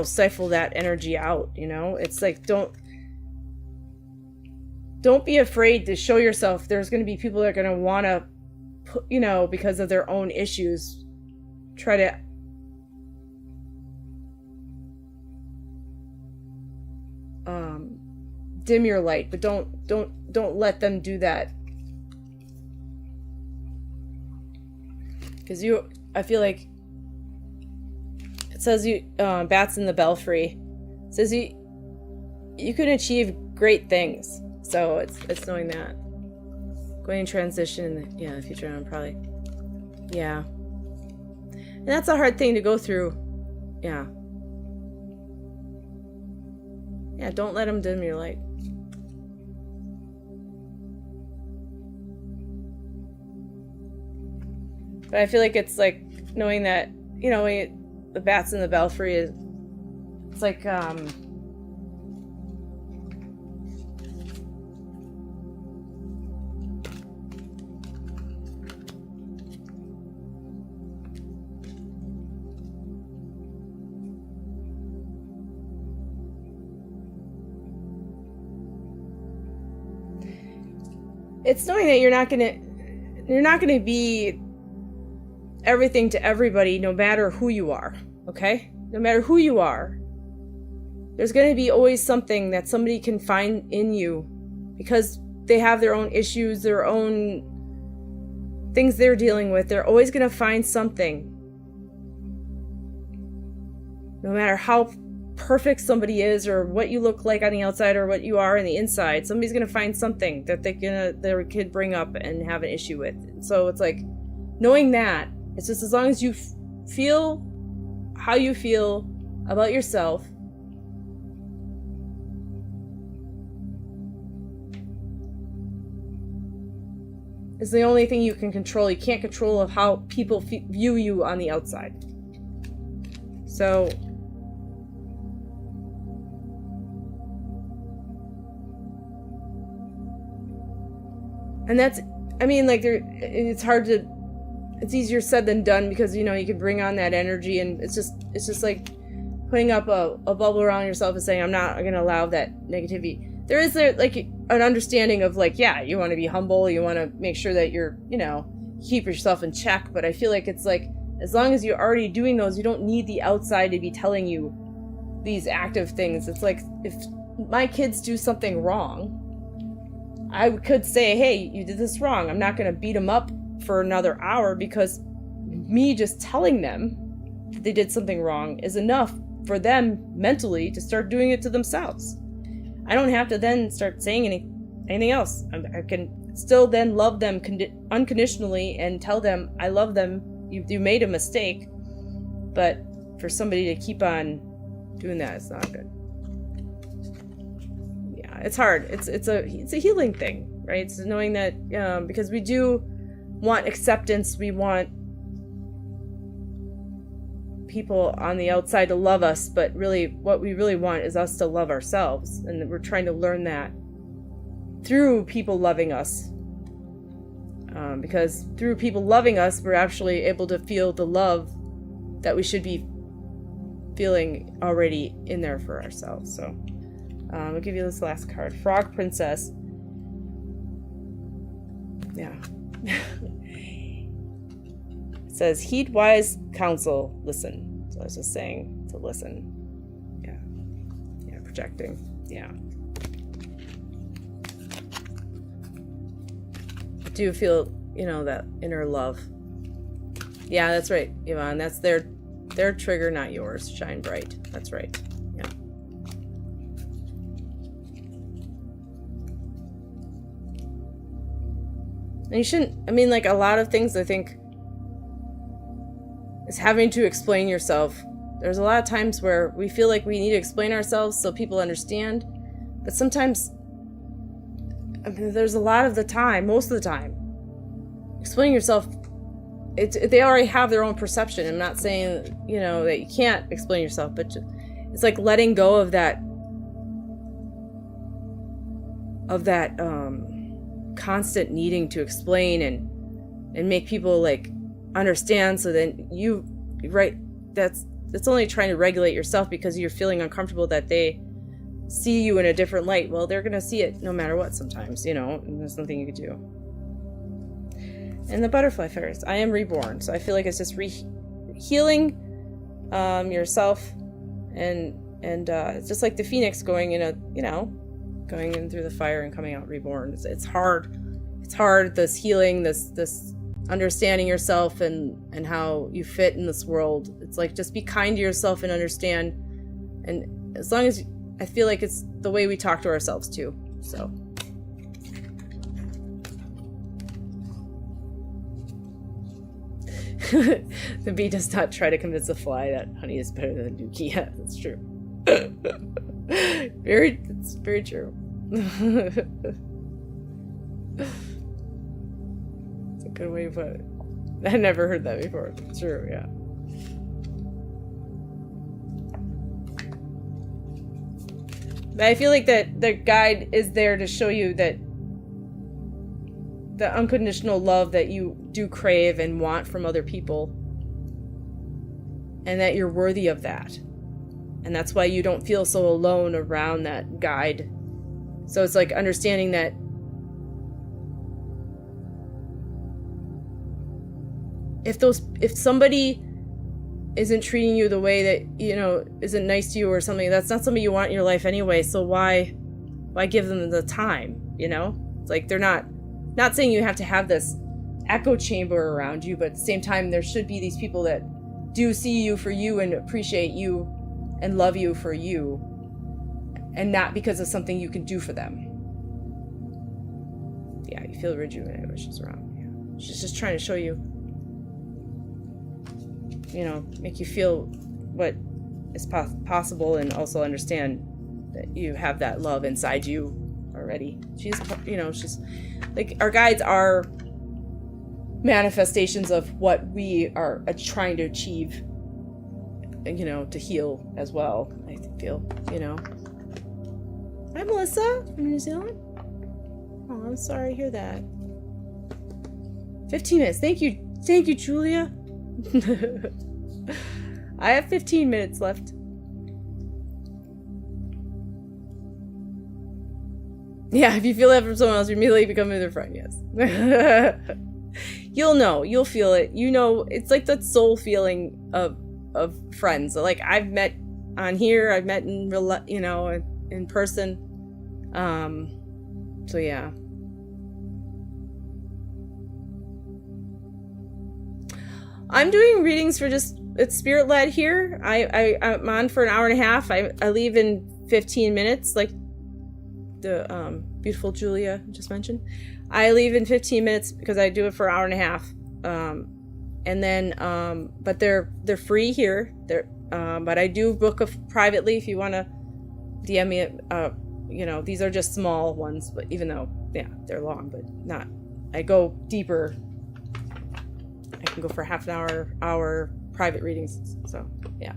stifle that energy out. It's like, don't be afraid to show yourself. There's going to be people that are going to want to put, because of their own issues, try to dim your light, but don't let them do that. Because I feel like it says bats in the belfry. It says you can achieve great things. So it's knowing that. Going in transition in the future, I'm probably, yeah. And that's a hard thing to go through. Yeah. Yeah, don't let them dim your light. But I feel like it's like knowing that, the bats in the belfry it's like, it's knowing that you're not gonna be everything to everybody, no matter who you are. Okay? No matter who you are, there's gonna be always something that somebody can find in you, because they have their own issues, their own things they're dealing with. They're always gonna find something. No matter how perfect somebody is, or what you look like on the outside, or what you are on the inside, somebody's gonna find something that they could bring up and have an issue with. So it's like knowing that it's just, as long as you feel how you feel about yourself, is the only thing you can control. You can't control of how people view you on the outside. So and that's, it's hard to, it's easier said than done, because you can bring on that energy, and it's just like putting up a bubble around yourself and saying, I'm not going to allow that negativity. There is like an understanding of, like, yeah, you want to be humble, you want to make sure that you're, keep yourself in check, but I feel like it's like, as long as you're already doing those, you don't need the outside to be telling you these active things. It's like, if my kids do something wrong, I could say, hey, you did this wrong. I'm not going to beat them up for another hour, because me just telling them that they did something wrong is enough for them mentally to start doing it to themselves. I don't have to then start saying anything else. I can still then love them unconditionally and tell them I love them. You made a mistake, but for somebody to keep on doing that, it's not good. Yeah, it's hard. It's a healing thing, right? It's knowing that because we do want acceptance, we want people on the outside to love us, but really what we really want is us to love ourselves, and we're trying to learn that through people loving us, because through people loving us we're actually able to feel the love that we should be feeling already in there for ourselves. So I'll give you this last card, Frog Princess. Yeah. It says, heed wise counsel, listen. So I was just saying to listen. Yeah, projecting. Yeah. I do feel, that inner love. Yeah, that's right, Yvonne. That's their trigger, not yours. Shine bright. That's right. Yeah. And you shouldn't, a lot of things I think is having to explain yourself. There's a lot of times where we feel like we need to explain ourselves so people understand, but sometimes, there's a lot of the time, most of the time, explaining yourself, they already have their own perception. I'm not saying, that you can't explain yourself, but it's like letting go of that constant needing to explain and make people understand, so then that's only trying to regulate yourself because you're feeling uncomfortable that they see you in a different light. Well, they're gonna see it no matter what sometimes, and there's nothing you could do. And the butterfly fairies, I am reborn, so I feel like it's just healing yourself, and it's just like the phoenix going going in through the fire and coming out reborn. It's hard. It's hard, this healing, this understanding yourself and how you fit in this world. It's like, just be kind to yourself and understand. And as long as I feel like it's the way we talk to ourselves too. So. The bee does not try to convince the fly that honey is better than dookie. Yeah, that's true. It's very true. It's a good way to put it. I never heard that before. It's true, yeah. But I feel like that the guide is there to show you that the unconditional love that you do crave and want from other people, and that you're worthy of that. And that's why you don't feel so alone around that guide. So it's like understanding that if somebody isn't treating you the way that, isn't nice to you or something, that's not somebody you want in your life anyway. So why give them the time, It's like they're not saying you have to have this echo chamber around you, but at the same time, there should be these people that do see you for you and appreciate you and love you for you, and not because of something you can do for them. Yeah, you feel rejuvenated when she's around. Yeah. She's just trying to show you, make you feel what is possible, and also understand that you have that love inside you already. She's like, our guides are manifestations of what we are trying to achieve, to heal as well, I feel, Hi, Melissa from New Zealand. Oh, I'm sorry to hear that. 15 minutes. Thank you, Julia. I have 15 minutes left. Yeah, if you feel that from someone else, you immediately become their friend, yes. You'll know. You'll feel it. It's like that soul feeling of friends. Like, I've met on here, I've met in real, in person. So yeah. I'm doing readings for just it's spirit led here. I'm on for an hour and a half. I leave in 15 minutes, like the beautiful Julia just mentioned. I leave in 15 minutes because I do it for an hour and a half. And then, but they're free here. But I do book privately if you want to DM me. These are just small ones, but even though, yeah, they're long, but not. I go deeper. I can go for half an hour private readings. So, yeah.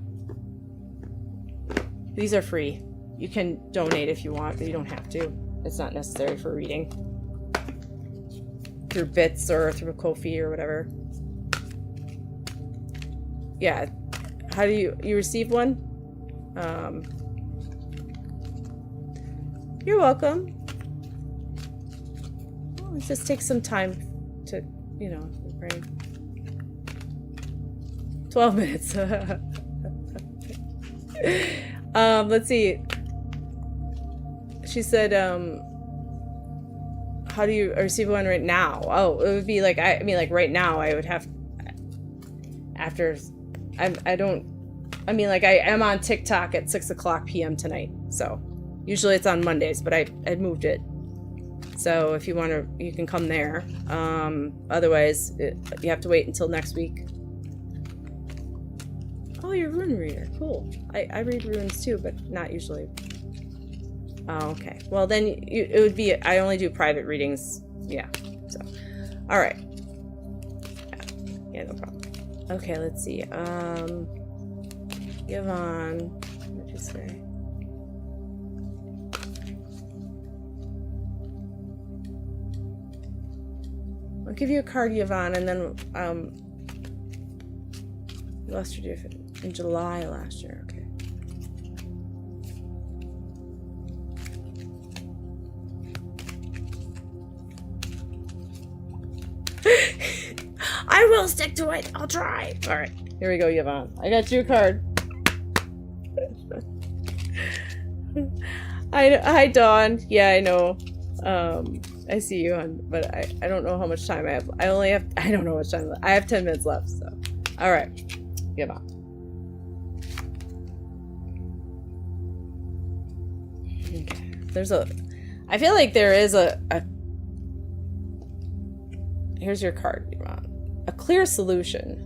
These are free. You can donate if you want, but you don't have to. It's not necessary for reading. Through bits or through a Ko-fi or whatever. Yeah. How do you receive one? You're welcome. Well, it just takes some time to, brain. 12 minutes. Let's see. She said, how do you receive one right now? Oh, it would be like, like right now I would have, after, I am on TikTok at 6:00 p.m. tonight. So usually it's on Mondays, but I moved it. So if you want to, you can come there. Otherwise, you have to wait until next week. Oh, you're a rune reader. Cool. I read runes too, but not usually. Oh, okay. Well, then it would be, I only do private readings. Yeah. So, all right. Yeah, no problem. Okay, let's see. Yvonne, what did you say? I'll give you a card, Yvonne, and then, you lost your dear in July last year. Okay. I will stick to it. I'll try. All right. Here we go, Yvonne. I got you a card. Hi, Dawn. Yeah, I know. I see you on, but I don't know how much time I have. I don't know how much time. I have 10 minutes left, so. All right. Yvonne. Okay. I feel like there is a here's your card, Yvonne. A clear solution.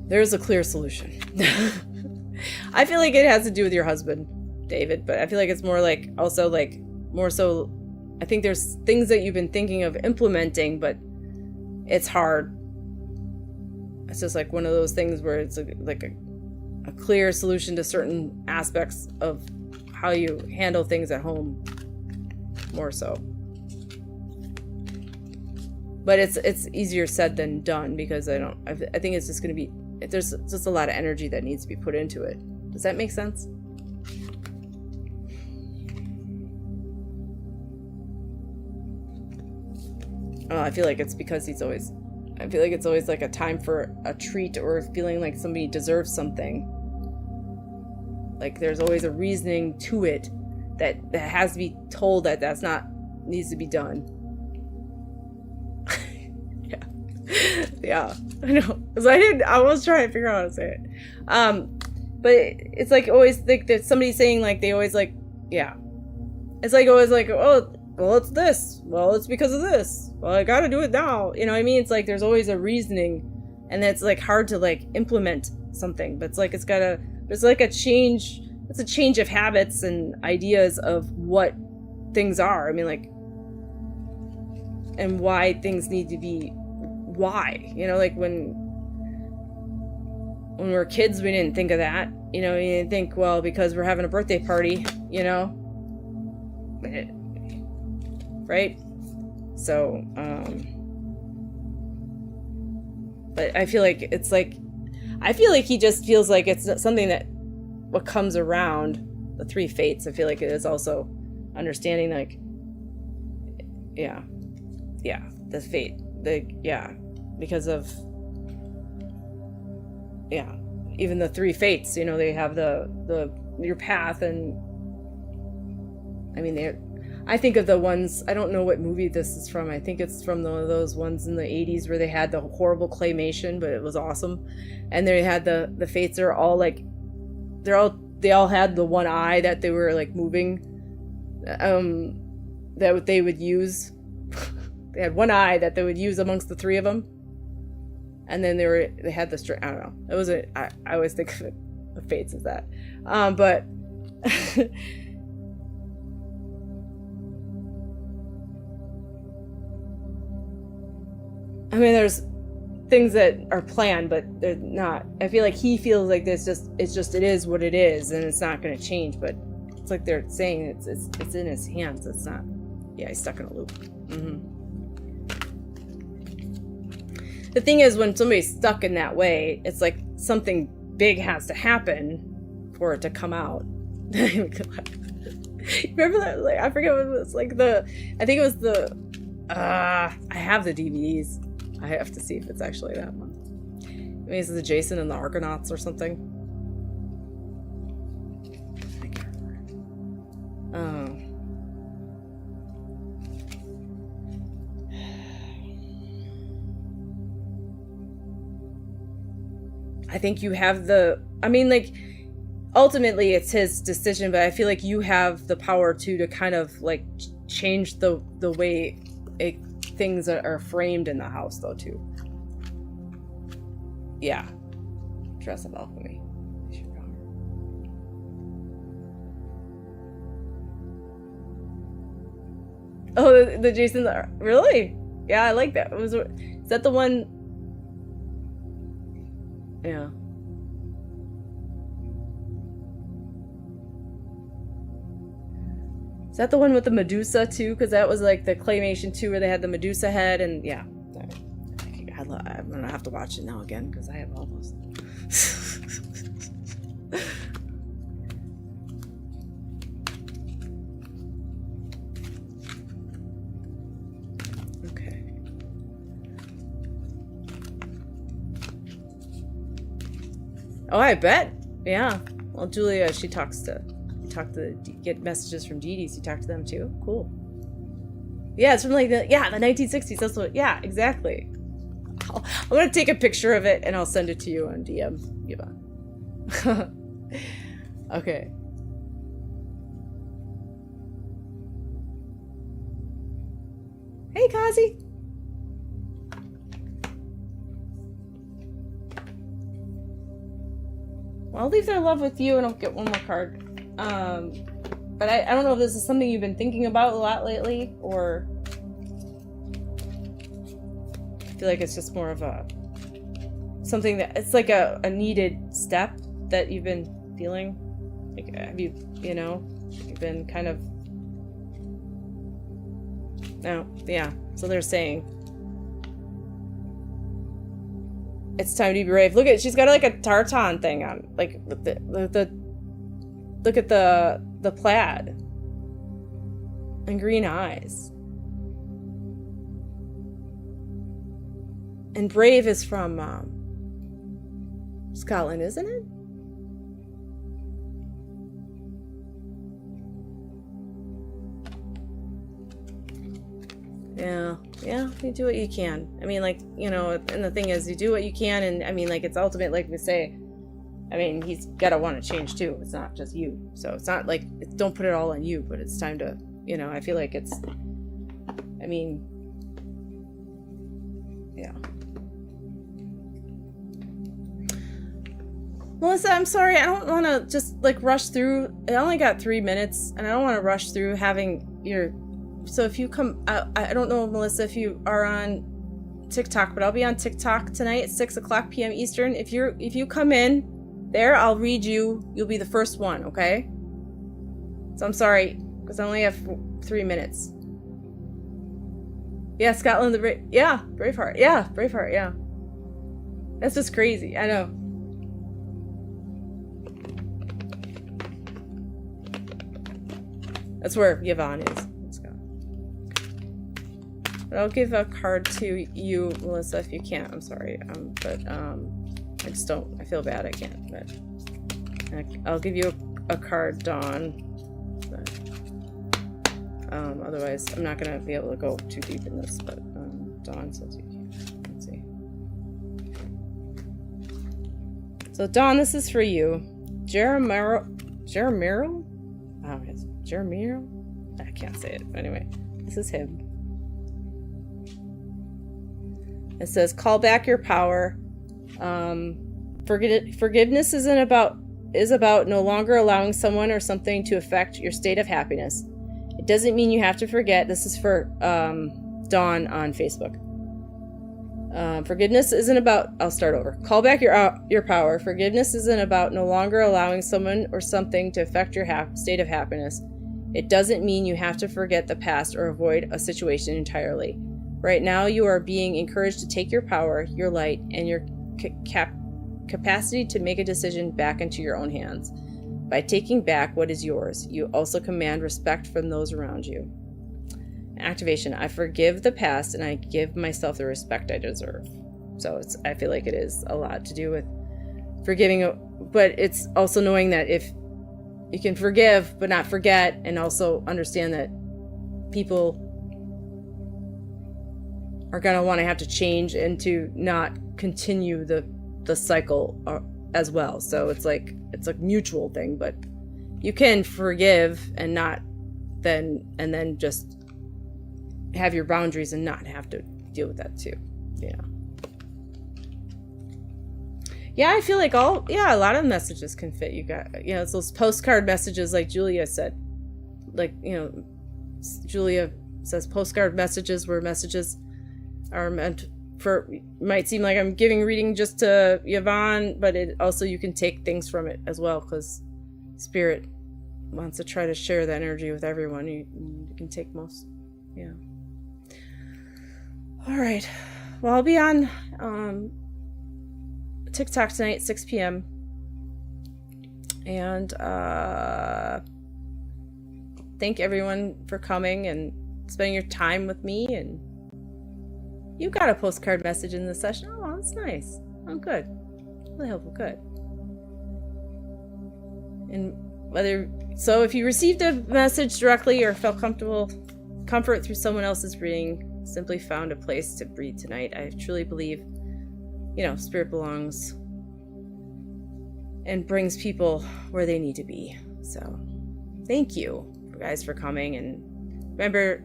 There's a clear solution. I feel like it has to do with your husband, David, but I feel like it's more like, also like, more so, I think there's things that you've been thinking of implementing, but it's hard. It's just like one of those things where it's like a clear solution to certain aspects of how you handle things at home, more so. But it's easier said than done, because I think it's just going to be, there's just a lot of energy that needs to be put into it. Does that make sense? Oh, I feel like it's because I feel like it's always like a time for a treat, or feeling like somebody deserves something. Like there's always a reasoning to it that has to be told that needs to be done. Yeah, I know. Because I was trying to figure out how to say it. But it's like always like that somebody's saying like they always like, yeah. It's like always like, oh, well, it's this. Well, it's because of this. Well, I gotta do it now. You know what I mean? It's like there's always a reasoning, and it's like hard to like implement something. But it's like there's like a change. It's a change of habits and ideas of what things are. I mean, like, and why things need to be. Why? You know, like when we were kids, we didn't think of that. You know, you didn't think, well, because we're having a birthday party, you know? Right? So, but I feel like he just feels like it's something that what comes around the three fates. I feel like it is also understanding, like, yeah, the fate, because of, yeah, even the three fates, you know, they have your path, and I mean, I think of the ones, I don't know what movie this is from. I think it's from one of those ones in the 80s where they had the horrible claymation, but it was awesome. And they had the fates are all like, they all had the one eye that they were like moving, that they would use. They had one eye that they would use amongst the three of them. And then they had the string. I don't know. It was I always think of it, the fates as that. But I mean, there's things that are planned, but they're not. I feel like he feels like this it is what it is, and it's not going to change. But it's like they're saying it's in his hands. It's not. Yeah, he's stuck in a loop. Mm-hmm. The thing is, when somebody's stuck in that way, it's like something big has to happen for it to come out. Remember that? Like, I forget what it was. Like I think it was I have the DVDs. I have to see if it's actually that one. Maybe it's the Jason and the Argonauts or something. I can't remember. I think you have I mean, like, ultimately it's his decision, but I feel like you have the power to kind of like change the way things are framed in the house, though, too. Yeah. Dress of Alchemy. Oh, the Jason, really? Yeah, I like that. Is that the one? Yeah. Is that the one with the Medusa too? Because that was like the claymation too, where they had the Medusa head, and yeah. I'm gonna have to watch it now again because I have all those. Okay. Oh, I bet. Yeah. Well, Julia, she get messages from Dee. You talk to them too. Cool. Yeah, it's from like the 1960s. That's what. Yeah, exactly. I'm gonna take a picture of it and I'll send it to you on DM. Yeah. Okay. Hey, Kazi. Well, I'll leave their love with you and I'll get one more card. But I don't know if this is something you've been thinking about a lot lately, or I feel like it's just more of something that it's like a needed step that you've been feeling. Like, have you've been kind of. No, yeah. So they're saying it's time to be brave. Look at, she's got like a tartan thing on, like the look at the plaid and green eyes. And brave is from Scotland, isn't it? Yeah, you do what you can. I mean, like, and the thing is, you do what you can, and I mean, like, it's ultimate, like we say, I mean, he's gotta want to change too. It's not just you. So it's not like, don't put it all on you, but it's time to, I feel like it's, I mean, yeah. Melissa, I'm sorry, I don't want to just like rush through. I only got 3 minutes, and I don't want to rush through having so if you come, I don't know, Melissa, if you are on TikTok, but I'll be on TikTok tonight at 6:00 p.m. Eastern. If you come in there, I'll read you. You'll be the first one, okay? So I'm sorry, because I only have 3 minutes. Yeah, Scotland, Braveheart. Yeah, Braveheart, yeah. That's just crazy, I know. That's where Yvonne is. Let's go. But I'll give a card to you, Melissa, if you can't. I'm sorry. I just don't. I feel bad. I can't. But I'll give you a card, Dawn. But, otherwise, I'm not gonna be able to go too deep in this. But Dawn says you can. Let's see. So Dawn, this is for you. Jeremiro? Oh, it's Jeremiro? I can't say it. But anyway, this is him. It says, call back your power. Forgiveness is about no longer allowing someone or something to affect your state of happiness. It doesn't mean you have to forget. This is for Dawn on Facebook. Forgiveness isn't about... I'll start over. Call back your power. Forgiveness isn't about no longer allowing someone or something to affect your state of happiness. It doesn't mean you have to forget the past or avoid a situation entirely. Right now, you are being encouraged to take your power, your light, and your capacity to make a decision back into your own hands. By taking back what is yours, you also command respect from those around you. Activation. I forgive the past and I give myself the respect I deserve. So I feel like it is a lot to do with forgiving, but it's also knowing that if you can forgive but not forget, and also understand that people are going to want to have to change and to not continue the cycle as well. So it's a mutual thing, but you can forgive and then just have your boundaries and not have to deal with that too. Yeah, I feel like a lot of messages can fit. You got, it's those postcard messages like Julia said. Julia says postcard messages where messages are meant for, might seem like I'm giving reading just to Yvonne, but it also, you can take things from it as well, because Spirit wants to try to share that energy with everyone. You can take most. Yeah. All right. Well, I'll be on TikTok tonight, 6 p.m. And thank everyone for coming and spending your time with me. And you got a postcard message in the session. Oh, that's nice. Oh, good. Really helpful. Good. And if you received a message directly or felt comfort through someone else's reading, simply found a place to breathe tonight. I truly believe, Spirit belongs and brings people where they need to be. So thank you guys for coming. And remember,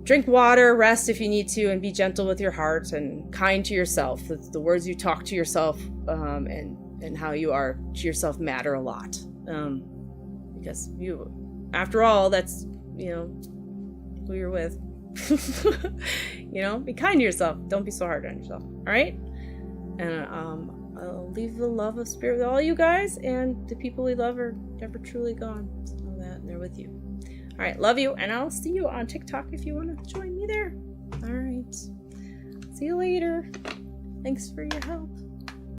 drink water, rest if you need to, and be gentle with your heart and kind to yourself. The words you talk to yourself and how you are to yourself matter a lot. Because after all, that's, who you're with. Be kind to yourself. Don't be so hard on yourself. All right? And I'll leave the love of Spirit with all you guys, and the people we love are never truly gone. So know that, and they're with you. All right, love you, and I'll see you on TikTok if you want to join me there. All right. See you later. Thanks for your help.